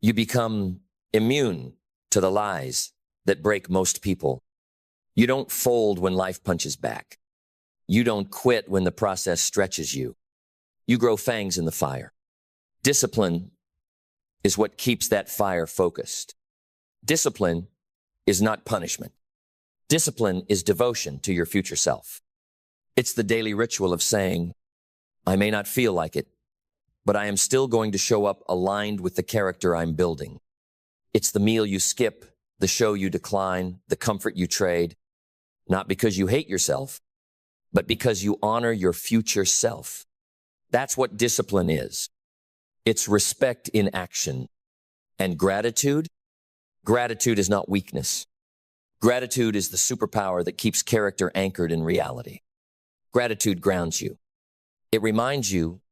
you become immune to the lies that break most people. You don't fold when life punches back. You don't quit when the process stretches you. You grow fangs in the fire. Discipline is what keeps that fire focused. Discipline is not punishment. Discipline is devotion to your future self. It's the daily ritual of saying, I may not feel like it, but I am still going to show up aligned with the character I'm building. It's the meal you skip, the show you decline, the comfort you trade, not because you hate yourself, but because you honor your future self. That's what discipline is. It's respect in action. And gratitude? Gratitude is not weakness. Gratitude is the superpower that keeps character anchored in reality. Gratitude grounds you. It reminds you,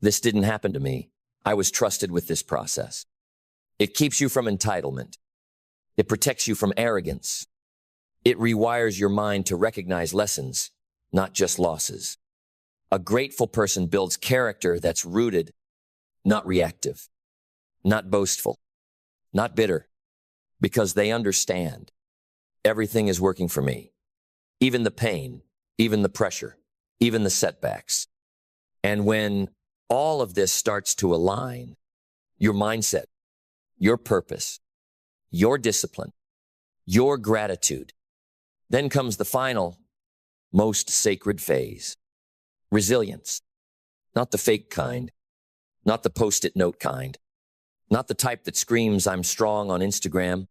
this didn't happen to me. I was trusted with this process. It keeps you from entitlement. It protects you from arrogance. It rewires your mind to recognize lessons, not just losses. A grateful person builds character that's rooted, not reactive, not boastful, not bitter, because they understand everything is working for me, even the pain, even the pressure, even the setbacks. And when all of this starts to align, your mindset, your purpose, your discipline, your gratitude, then comes the final, most sacred phase. Resilience. Not the fake kind, not the post-it note kind, not the type that screams, I'm strong on Instagram,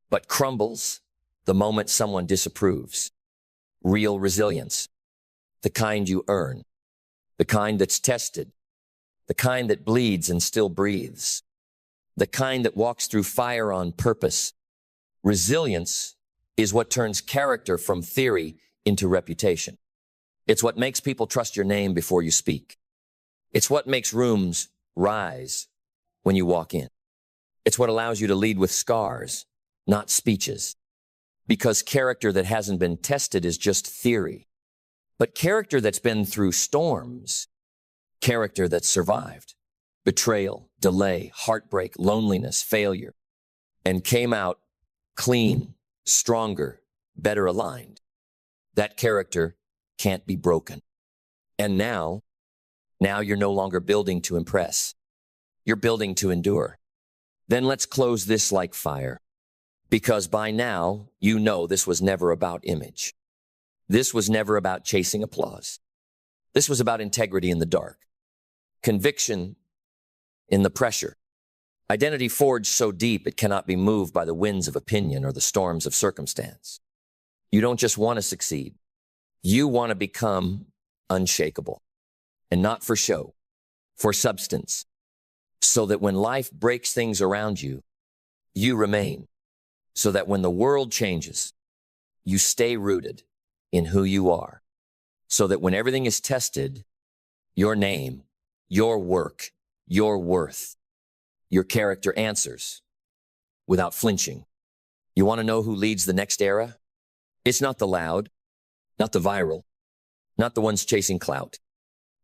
but crumbles the moment someone disapproves. Real resilience. The kind you earn. The kind that's tested. The kind that bleeds and still breathes. The kind that walks through fire on purpose. Resilience is what turns character from theory into reputation. It's what makes people trust your name before you speak. It's what makes rooms rise when you walk in. It's what allows you to lead with scars, not speeches. Because character that hasn't been tested is just theory. But character that's been through storms, character that's survived, betrayal, delay, heartbreak, loneliness, failure, and came out clean, stronger, better aligned. That character can't be broken. And now you're no longer building to impress. You're building to endure. Then let's close this like fire. Because by now, you know this was never about image. This was never about chasing applause. This was about integrity in the dark. Conviction in the pressure. Identity forged so deep it cannot be moved by the winds of opinion or the storms of circumstance. You don't just want to succeed. You want to become unshakable. And not for show, for substance. So that when life breaks things around you, you remain. So that when the world changes, you stay rooted in who you are. So that when everything is tested, your name, your work, your worth, your character answers without flinching. You want to know who leads the next era? It's not the loud, not the viral, not the ones chasing clout.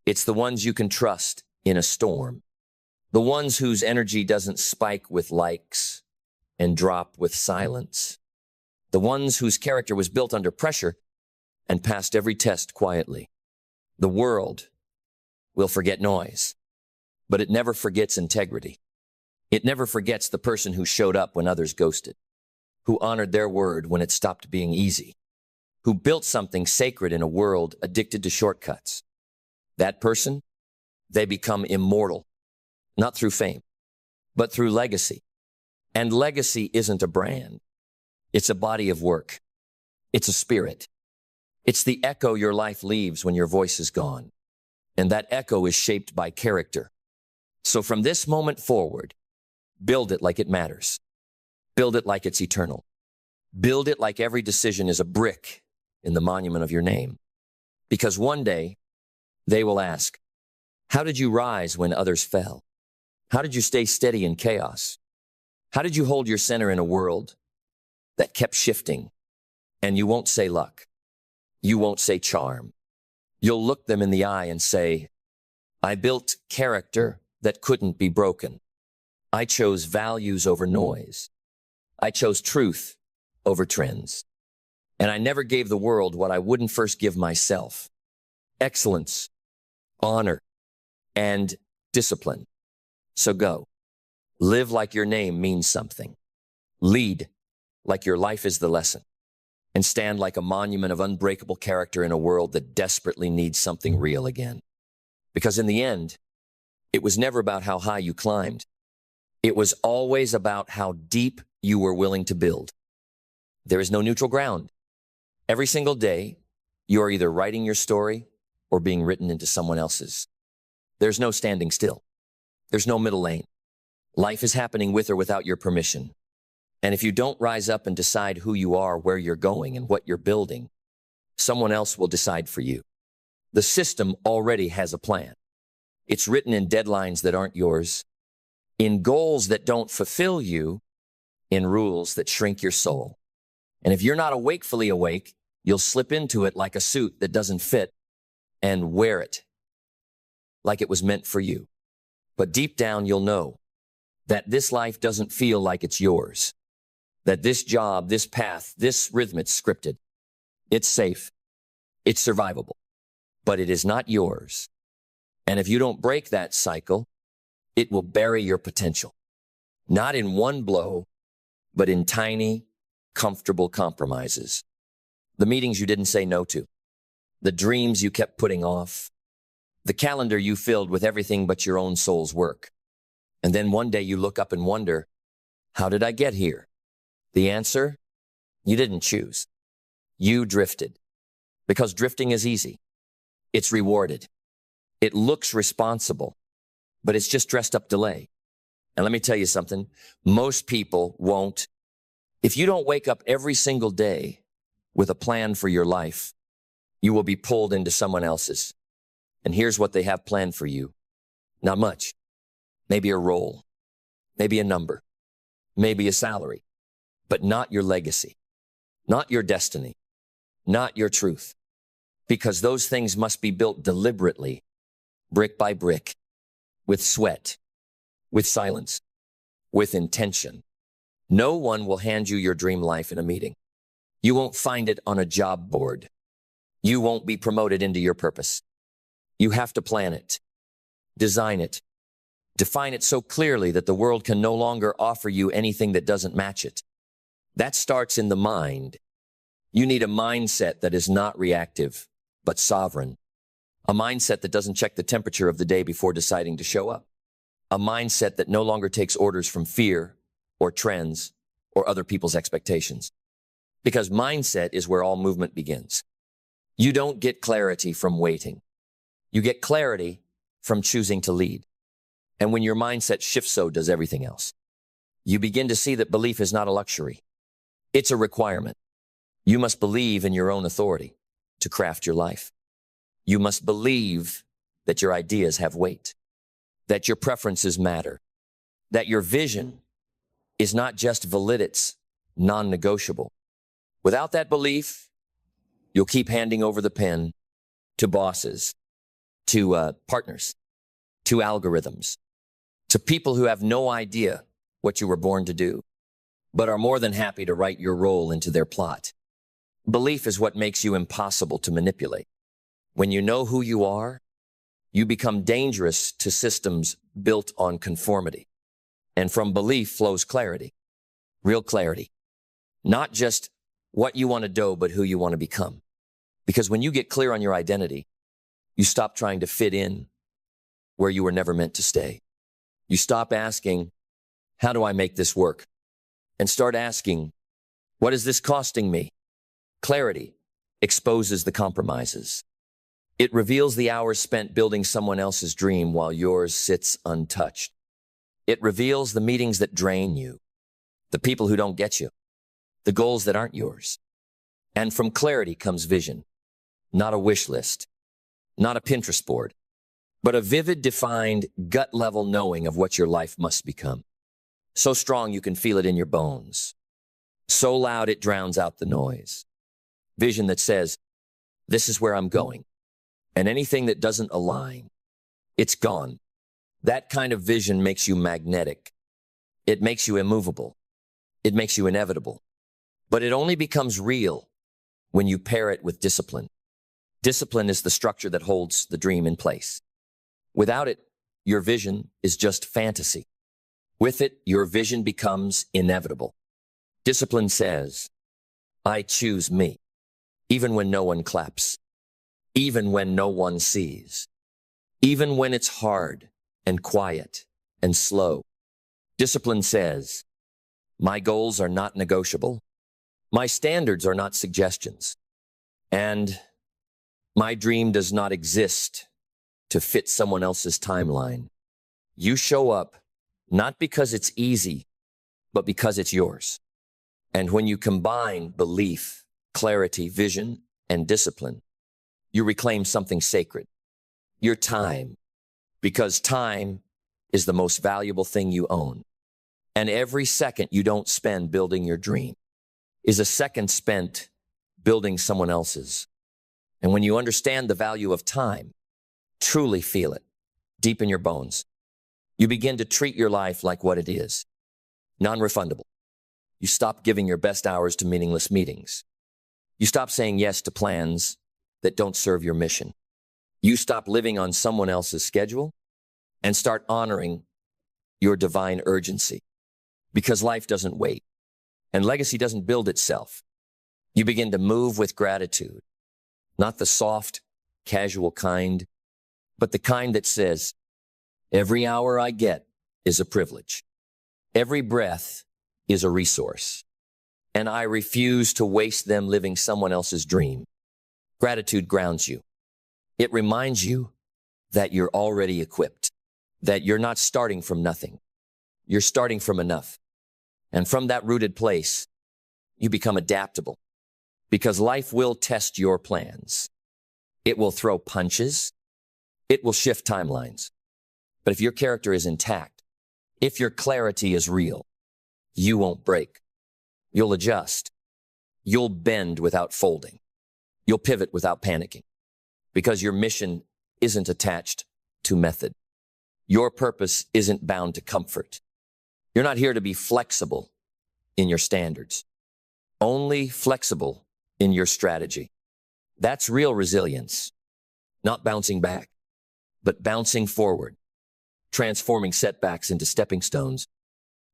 It's the ones you can trust in a storm. The ones whose energy doesn't spike with likes and drop with silence. The ones whose character was built under pressure and passed every test quietly. The world will forget noise, but it never forgets integrity. It never forgets the person who showed up when others ghosted, who honored their word when it stopped being easy, who built something sacred in a world addicted to shortcuts. That person, they become immortal, not through fame, but through legacy. And legacy isn't a brand. It's a body of work. It's a spirit. It's the echo your life leaves when your voice is gone. And that echo is shaped by character. So from this moment forward, build it like it matters. Build it like it's eternal. Build it like every decision is a brick in the monument of your name. Because one day, they will ask, how did you rise when others fell? How did you stay steady in chaos? How did you hold your center in a world that kept shifting? And you won't say luck. You won't say charm. You'll look them in the eye and say, I built character that couldn't be broken. I chose values over noise. I chose truth over trends. And I never gave the world what I wouldn't first give myself. Excellence, honor, and discipline. So go. Live like your name means something. Lead like your life is the lesson. And stand like a monument of unbreakable character in a world that desperately needs something real again. Because in the end, it was never about how high you climbed. It was always about how deep you were willing to build. There is no neutral ground. Every single day, you are either writing your story or being written into someone else's. There's no standing still. There's no middle lane. Life is happening with or without your permission. And if you don't rise up and decide who you are, where you're going, and what you're building, someone else will decide for you. The system already has a plan. It's written in deadlines that aren't yours, in goals that don't fulfill you, in rules that shrink your soul. And if you're not awakefully awake, you'll slip into it like a suit that doesn't fit and wear it like it was meant for you. But deep down, you'll know that this life doesn't feel like it's yours. That this job, this path, this rhythm, it's scripted. It's safe. It's survivable. But it is not yours. And if you don't break that cycle, it will bury your potential. Not in one blow, but in tiny, comfortable compromises. The meetings you didn't say no to. The dreams you kept putting off. The calendar you filled with everything but your own soul's work. And then one day you look up and wonder, how did I get here? The answer? You didn't choose. You drifted. Because drifting is easy. It's rewarded. It looks responsible, but it's just dressed up delay. And let me tell you something. Most people won't. If you don't wake up every single day with a plan for your life, you will be pulled into someone else's. And here's what they have planned for you. Not much. Maybe a role. Maybe a number. Maybe a salary. But not your legacy, not your destiny, not your truth. Because those things must be built deliberately, brick by brick, with sweat, with silence, with intention. No one will hand you your dream life in a meeting. You won't find it on a job board. You won't be promoted into your purpose. You have to plan it, design it, define it so clearly that the world can no longer offer you anything that doesn't match it. That starts in the mind. You need a mindset that is not reactive, but sovereign. A mindset that doesn't check the temperature of the day before deciding to show up. A mindset that no longer takes orders from fear or trends or other people's expectations. Because mindset is where all movement begins. You don't get clarity from waiting. You get clarity from choosing to lead. And when your mindset shifts, so does everything else. You begin to see that belief is not a luxury. It's a requirement. You must believe in your own authority to craft your life. You must believe that your ideas have weight, that your preferences matter, that your vision is not just valid, it's non-negotiable. Without that belief, you'll keep handing over the pen to bosses, to partners, to algorithms, to people who have no idea what you were born to do, but are more than happy to write your role into their plot. Belief is what makes you impossible to manipulate. When you know who you are, you become dangerous to systems built on conformity. And from belief flows clarity, real clarity. Not just what you want to do, but who you want to become. Because when you get clear on your identity, you stop trying to fit in where you were never meant to stay. You stop asking, how do I make this work? And start asking, what is this costing me? Clarity exposes the compromises. It reveals the hours spent building someone else's dream while yours sits untouched. It reveals the meetings that drain you, the people who don't get you, the goals that aren't yours. And from clarity comes vision, not a wish list, not a Pinterest board, but a vivid, defined, gut-level knowing of what your life must become. So strong you can feel it in your bones. So loud it drowns out the noise. Vision that says, this is where I'm going. And anything that doesn't align, it's gone. That kind of vision makes you magnetic. It makes you immovable. It makes you inevitable. But it only becomes real when you pair it with discipline. Discipline is the structure that holds the dream in place. Without it, your vision is just fantasy. With it, your vision becomes inevitable. Discipline says, I choose me, even when no one claps, even when no one sees, even when it's hard and quiet and slow. Discipline says, my goals are not negotiable. My standards are not suggestions. And my dream does not exist to fit someone else's timeline. You show up not because it's easy, but because it's yours. And when you combine belief, clarity, vision, and discipline, you reclaim something sacred, your time, because time is the most valuable thing you own. And every second you don't spend building your dream is a second spent building someone else's. And when you understand the value of time, truly feel it deep in your bones, you begin to treat your life like what it is, non-refundable. You stop giving your best hours to meaningless meetings. You stop saying yes to plans that don't serve your mission. You stop living on someone else's schedule and start honoring your divine urgency, because life doesn't wait and legacy doesn't build itself. You begin to move with gratitude, not the soft, casual kind, but the kind that says, every hour I get is a privilege. Every breath is a resource, and I refuse to waste them living someone else's dream. Gratitude grounds you. It reminds you that you're already equipped, that you're not starting from nothing. You're starting from enough. And from that rooted place, you become adaptable, because life will test your plans. It will throw punches. It will shift timelines. But if your character is intact, if your clarity is real, you won't break. You'll adjust. You'll bend without folding. You'll pivot without panicking, because your mission isn't attached to method. Your purpose isn't bound to comfort. You're not here to be flexible in your standards, only flexible in your strategy. That's real resilience, not bouncing back, but bouncing forward, transforming setbacks into stepping stones,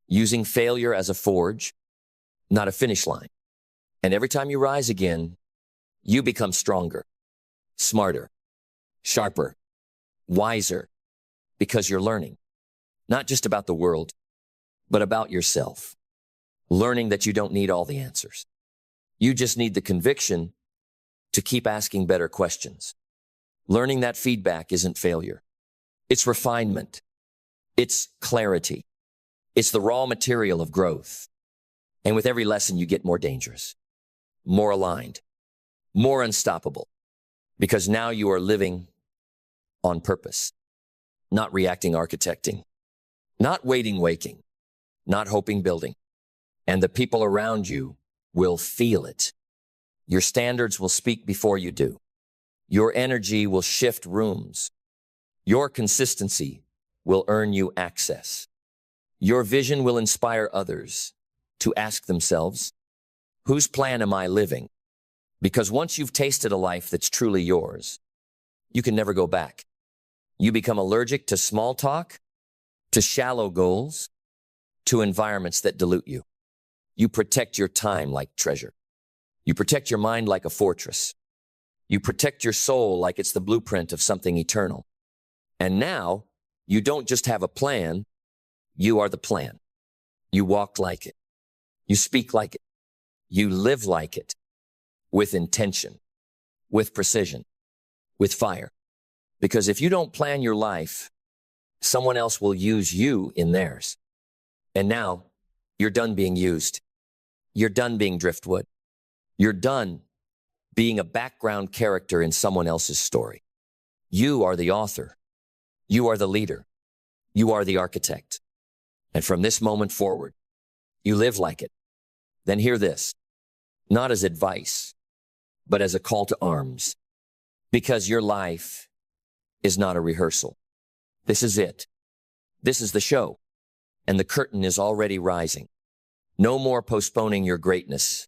using failure as a forge, not a finish line. And every time you rise again, you become stronger, smarter, sharper, wiser, because you're learning, not just about the world, but about yourself. Learning that you don't need all the answers. You just need the conviction to keep asking better questions. Learning that feedback isn't failure. It's refinement. It's clarity. It's the raw material of growth. And with every lesson, you get more dangerous, more aligned, more unstoppable, because now you are living on purpose, not reacting architecting, not waiting waking, not hoping building. And the people around you will feel it. Your standards will speak before you do. Your energy will shift rooms. Your consistency will earn you access. Your vision will inspire others to ask themselves, whose plan am I living? Because once you've tasted a life that's truly yours, you can never go back. You become allergic to small talk, to shallow goals, to environments that dilute you. You protect your time like treasure. You protect your mind like a fortress. You protect your soul like it's the blueprint of something eternal. And now, you don't just have a plan, you are the plan. You walk like it. You speak like it. You live like it. with intention, with precision, with fire. Because if you don't plan your life, someone else will use you in theirs. And now, you're done being used. You're done being driftwood. You're done being a background character in someone else's story. You are the author. You are the leader. You are the architect. And from this moment forward, you live like it. Then hear this, not as advice, but as a call to arms. Because your life is not a rehearsal. This is it. This is the show. And the curtain is already rising. No more postponing your greatness.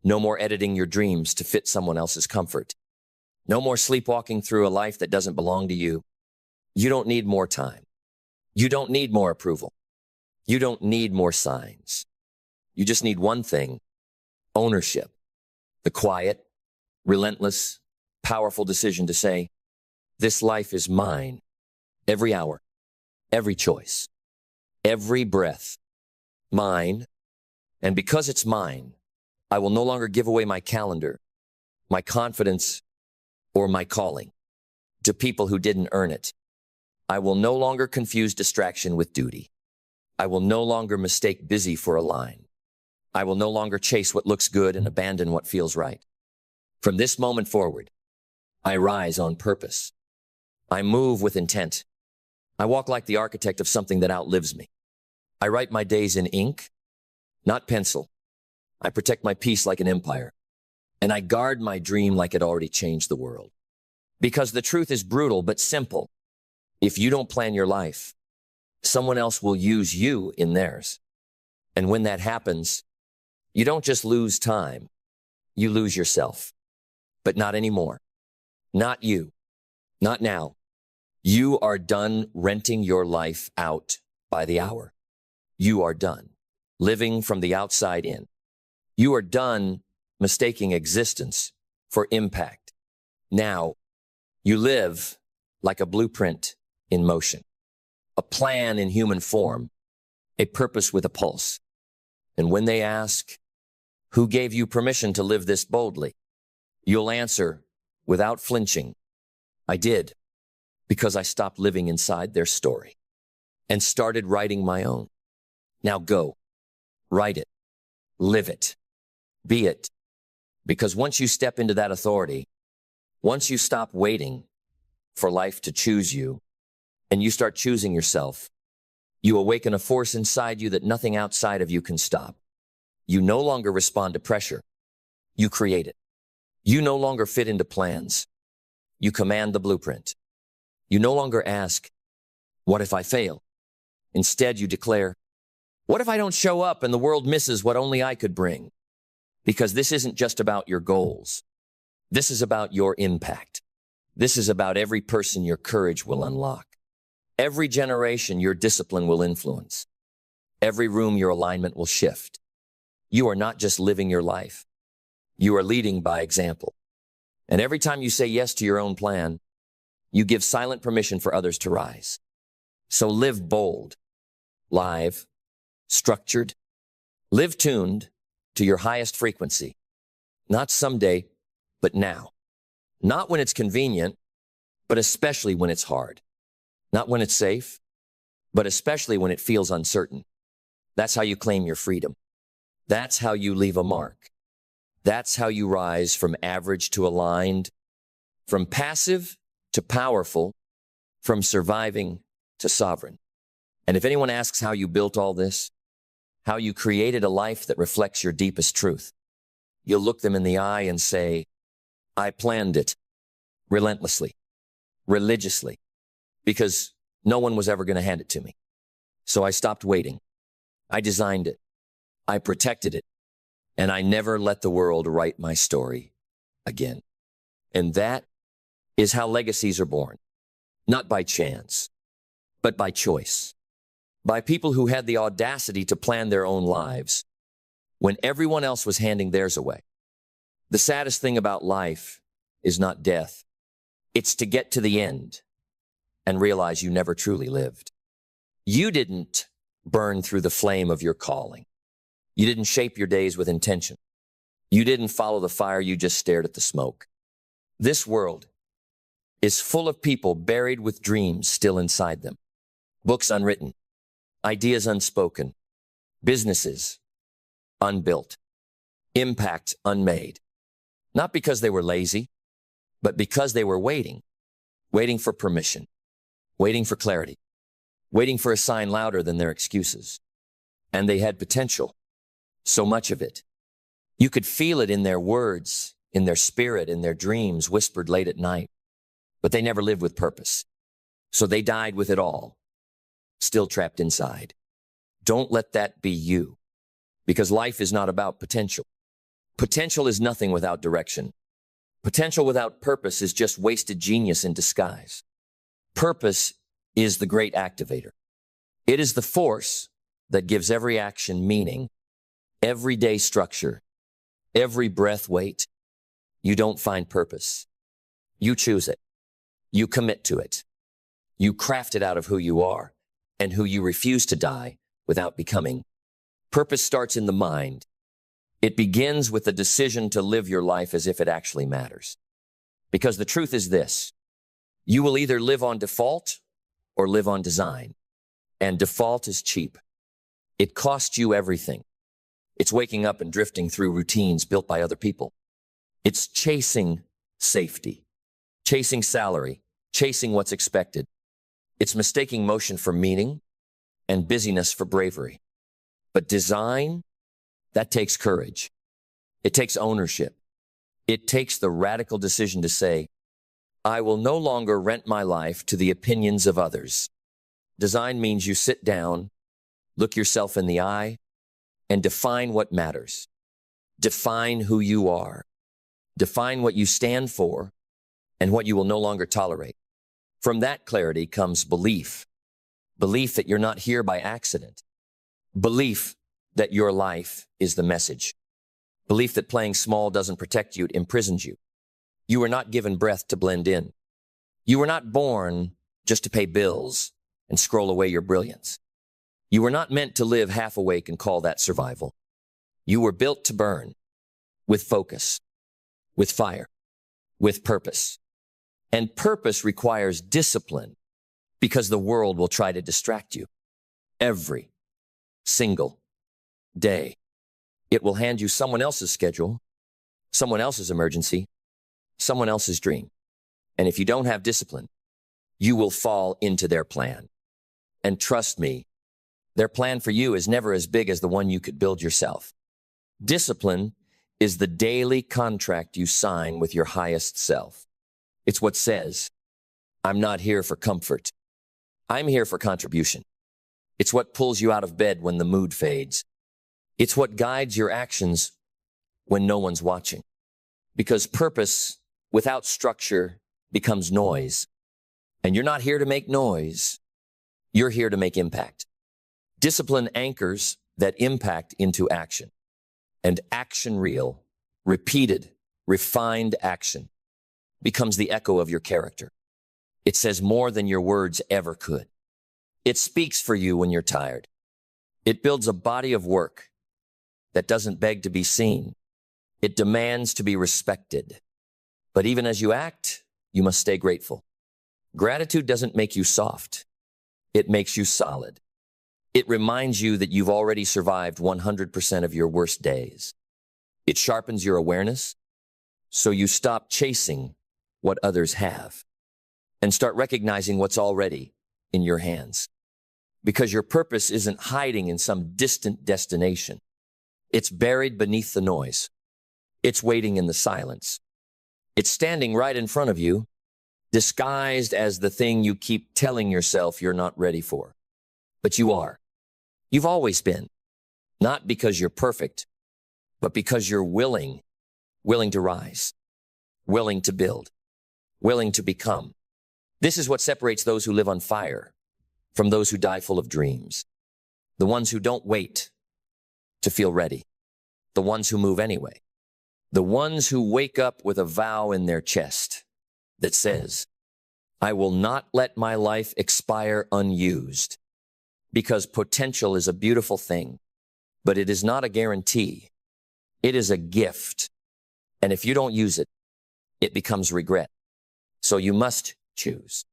No more editing your dreams to fit someone else's comfort. No more sleepwalking through a life that doesn't belong to you. You don't need more time. You don't need more approval. You don't need more signs. You just need one thing, ownership. The quiet, relentless, powerful decision to say, this life is mine. Every hour, every choice, every breath, mine. And because it's mine, I will no longer give away my calendar, my confidence, or my calling to people who didn't earn it. I will no longer confuse distraction with duty. I will no longer mistake busy for a line. I will no longer chase what looks good and abandon what feels right. From this moment forward, I rise on purpose. I move with intent. I walk like the architect of something that outlives me. I write my days in ink, not pencil. I protect my peace like an empire. And I guard my dream like it already changed the world. Because the truth is brutal but simple. If you don't plan your life, someone else will use you in theirs. And when that happens, you don't just lose time, you lose yourself. But not anymore. Not you. Not now. You are done renting your life out by the hour. You are done living from the outside in. You are done mistaking existence for impact. Now, you live like a blueprint in motion, a plan in human form, a purpose with a pulse. And when they ask, who gave you permission to live this boldly? You'll answer without flinching, I did, because I stopped living inside their story and started writing my own. Now go, write it, live it, be it. Because once you step into that authority, once you stop waiting for life to choose you and you start choosing yourself, you awaken a force inside you that nothing outside of you can stop. You no longer respond to pressure. You create it. You no longer fit into plans. You command the blueprint. You no longer ask, what if I fail? Instead, you declare, what if I don't show up and the world misses what only I could bring? Because this isn't just about your goals. This is about your impact. This is about every person your courage will unlock. Every generation your discipline will influence. Every room your alignment will shift. You are not just living your life. You are leading by example. And every time you say yes to your own plan, you give silent permission for others to rise. So live bold, live, structured, live tuned to your highest frequency. Not someday, but now. Not when it's convenient, but especially when it's hard. Not when it's safe, but especially when it feels uncertain. That's how you claim your freedom. That's how you leave a mark. That's how you rise from average to aligned, from passive to powerful, from surviving to sovereign. And if anyone asks how you built all this, how you created a life that reflects your deepest truth, you'll look them in the eye and say, I planned it relentlessly, religiously, because no one was ever going to hand it to me. So I stopped waiting. I designed it. I protected it. And I never let the world write my story again. And that is how legacies are born. Not by chance, but by choice. By people who had the audacity to plan their own lives when everyone else was handing theirs away. The saddest thing about life is not death. It's to get to the end and realize you never truly lived. You didn't burn through the flame of your calling. You didn't shape your days with intention. You didn't follow the fire, you just stared at the smoke. This world is full of people buried with dreams still inside them. Books unwritten, ideas unspoken, businesses unbuilt, impact unmade. Not because they were lazy, but because they were waiting for permission, waiting for clarity, waiting for a sign louder than their excuses. And they had potential, so much of it. You could feel it in their words, in their spirit, in their dreams whispered late at night. But they never lived with purpose. So they died with it all, still trapped inside. Don't let that be you, because life is not about potential. Potential is nothing without direction. Potential without purpose is just wasted genius in disguise. Purpose is the great activator. It is the force that gives every action meaning, every day structure, every breath weight. You don't find purpose. You choose it. You commit to it. You craft it out of who you are and who you refuse to die without becoming. Purpose starts in the mind. It begins with the decision to live your life as if it actually matters. Because the truth is this: you will either live on default or live on design. And default is cheap. It costs you everything. It's waking up and drifting through routines built by other people. It's chasing safety, chasing salary, chasing what's expected. It's mistaking motion for meaning and busyness for bravery. But design, that takes courage. It takes ownership. It takes the radical decision to say, I will no longer rent my life to the opinions of others. Design means you sit down, look yourself in the eye, and define what matters. Define who you are. Define what you stand for and what you will no longer tolerate. From that clarity comes belief. Belief that you're not here by accident. Belief that your life is the message. Belief that playing small doesn't protect you, it imprisons you. You were not given breath to blend in. You were not born just to pay bills and scroll away your brilliance. You were not meant to live half awake and call that survival. You were built to burn with focus, with fire, with purpose. And purpose requires discipline because the world will try to distract you. Every single day, it will hand you someone else's schedule, someone else's emergency, someone else's dream. And if you don't have discipline, you will fall into their plan. And trust me, their plan for you is never as big as the one you could build yourself. Discipline is the daily contract you sign with your highest self. It's what says, I'm not here for comfort. I'm here for contribution. It's what pulls you out of bed when the mood fades. It's what guides your actions when no one's watching. Because purpose without structure becomes noise. And you're not here to make noise. You're here to make impact. Discipline anchors that impact into action. And action real, repeated, refined action becomes the echo of your character. It says more than your words ever could. It speaks for you when you're tired. It builds a body of work that doesn't beg to be seen. It demands to be respected. But even as you act, you must stay grateful. Gratitude doesn't make you soft. It makes you solid. It reminds you that you've already survived 100% of your worst days. It sharpens your awareness, so you stop chasing what others have and start recognizing what's already in your hands. Because your purpose isn't hiding in some distant destination. It's buried beneath the noise. It's waiting in the silence. It's standing right in front of you, disguised as the thing you keep telling yourself you're not ready for. But you are. You've always been. Not because you're perfect, but because you're willing to rise, willing to build, willing to become. This is what separates those who live on fire from those who die full of dreams. The ones who don't wait to feel ready. The ones who move anyway. The ones who wake up with a vow in their chest that says, I will not let my life expire unused. Because potential is a beautiful thing, but it is not a guarantee. It is a gift. And if you don't use it, it becomes regret. So you must choose.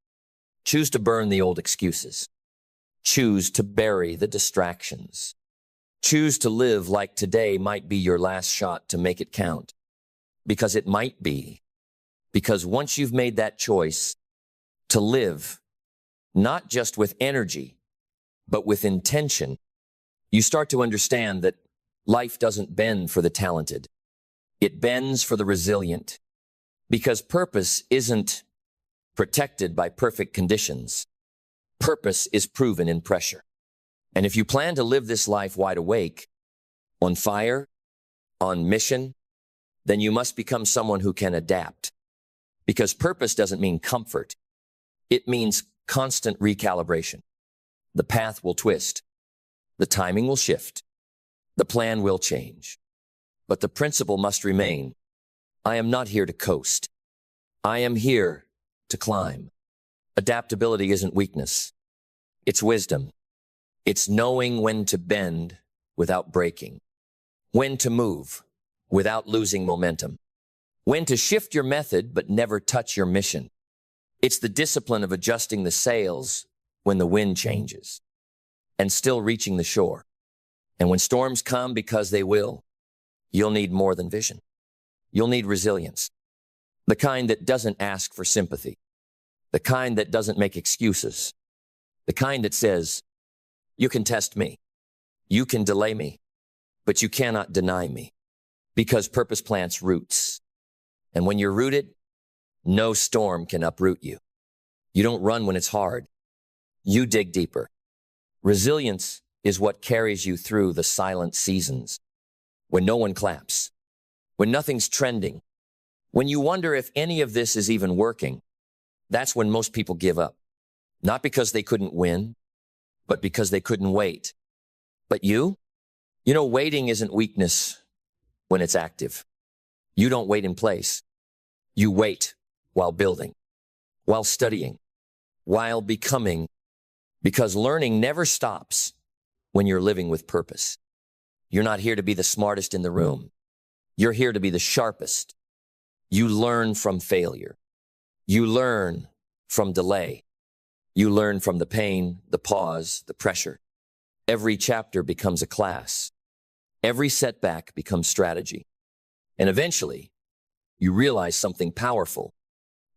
Choose to burn the old excuses. Choose to bury the distractions. Choose to live like today might be your last shot to make it count. Because it might be. Because once you've made that choice to live, not just with energy, but with intention, you start to understand that life doesn't bend for the talented. It bends for the resilient. Because purpose isn't protected by perfect conditions. Purpose is proven in pressure. And if you plan to live this life wide awake, on fire, on mission, then you must become someone who can adapt. Because purpose doesn't mean comfort. It means constant recalibration. The path will twist. The timing will shift. The plan will change. But the principle must remain. I am not here to coast. I am here to climb. Adaptability isn't weakness. It's wisdom. It's knowing when to bend without breaking. When to move without losing momentum. When to shift your method but never touch your mission. It's the discipline of adjusting the sails when the wind changes and still reaching the shore. And when storms come, because they will, you'll need more than vision. You'll need resilience. The kind that doesn't ask for sympathy. The kind that doesn't make excuses. The kind that says, you can test me. You can delay me, but you cannot deny me. Because purpose plants roots. And when you're rooted, no storm can uproot you. You don't run when it's hard. You dig deeper. Resilience is what carries you through the silent seasons. When no one claps. When nothing's trending. When you wonder if any of this is even working. That's when most people give up. Not because they couldn't win, but because they couldn't wait. But you? You know, waiting isn't weakness when it's active. You don't wait in place. You wait while building, while studying, while becoming, because learning never stops when you're living with purpose. You're not here to be the smartest in the room. You're here to be the sharpest. You learn from failure. You learn from delay. You learn from the pain, the pause, the pressure. Every chapter becomes a class. Every setback becomes strategy. And eventually, you realize something powerful.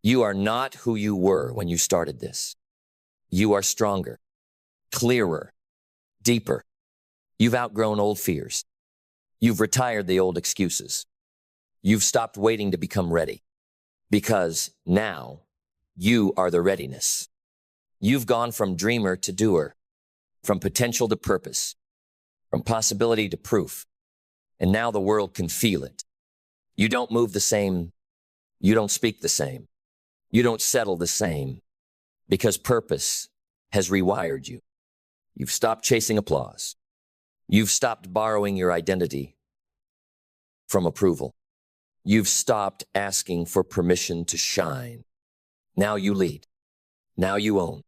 You are not who you were when you started this. You are stronger, clearer, deeper. You've outgrown old fears. You've retired the old excuses. You've stopped waiting to become ready. Because now, you are the readiness. You've gone from dreamer to doer, from potential to purpose, from possibility to proof. And now the world can feel it. You don't move the same. You don't speak the same. You don't settle the same. Because purpose has rewired you. You've stopped chasing applause. You've stopped borrowing your identity from approval. You've stopped asking for permission to shine. Now you lead. Now you own.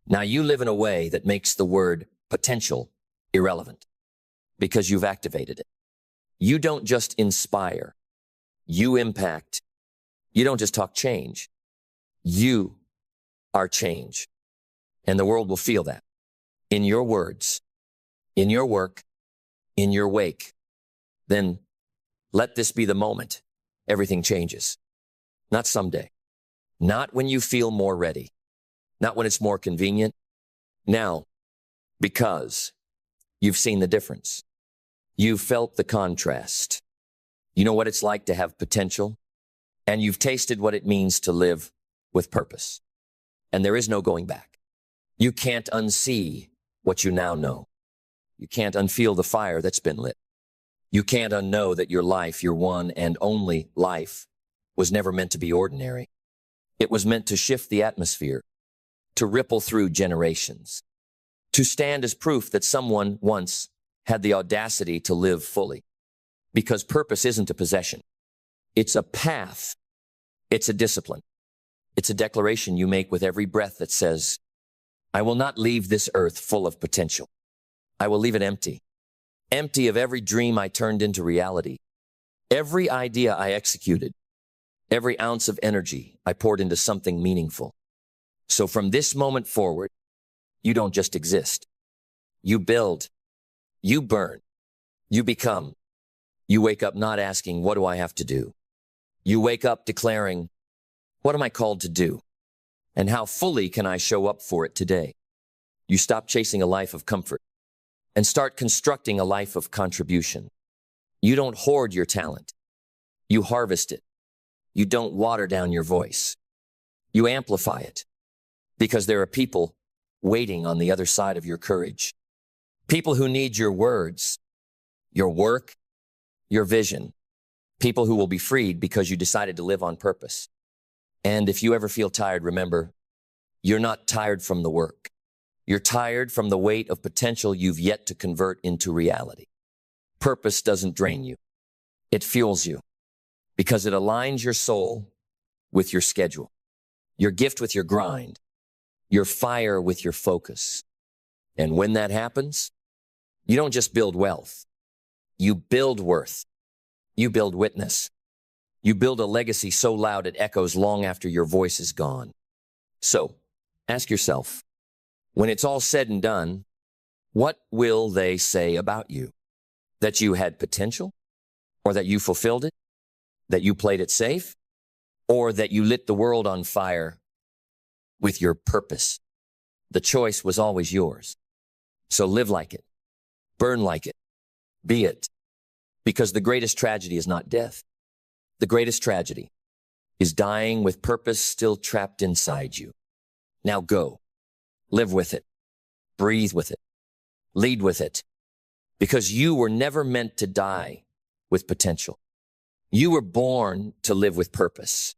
Now you live in a way that makes the word potential irrelevant because you've activated it. You don't just inspire. You impact. You don't just talk change. You are change. And the world will feel that. In your words, in your work, in your wake. Then let this be the moment everything changes. Not someday. Not when you feel more ready. Not when it's more convenient. Now, because you've seen the difference. You've felt the contrast. You know what it's like to have potential, and you've tasted what it means to live with purpose. And there is no going back. You can't unsee what you now know. You can't unfeel the fire that's been lit. You can't unknow that your life, your one and only life, was never meant to be ordinary. It was meant to shift the atmosphere, to ripple through generations, to stand as proof that someone once had the audacity to live fully. Because purpose isn't a possession. It's a path. It's a discipline. It's a declaration you make with every breath that says, I will not leave this earth full of potential. I will leave it empty. Empty of every dream I turned into reality. Every idea I executed, every ounce of energy I poured into something meaningful. So from this moment forward, you don't just exist. You build, you burn, you become. You wake up not asking, what do I have to do? You wake up declaring, what am I called to do? And how fully can I show up for it today? You stop chasing a life of comfort and start constructing a life of contribution. You don't hoard your talent. You harvest it. You don't water down your voice. You amplify it because there are people waiting on the other side of your courage. People who need your words, your work, your vision. People who will be freed because you decided to live on purpose. And if you ever feel tired, remember, you're not tired from the work. You're tired from the weight of potential you've yet to convert into reality. Purpose doesn't drain you. It fuels you because it aligns your soul with your schedule, your gift with your grind, your fire with your focus. And when that happens, you don't just build wealth. You build worth. You build witness. You build a legacy so loud it echoes long after your voice is gone. So, ask yourself, when it's all said and done, what will they say about you? That you had potential? Or that you fulfilled it? That you played it safe? Or that you lit the world on fire with your purpose? The choice was always yours. So live like it. Burn like it. Be it. Because the greatest tragedy is not death. The greatest tragedy is dying with purpose still trapped inside you. Now go. Live with it. Breathe with it. Lead with it. Because you were never meant to die with potential. You were born to live with purpose.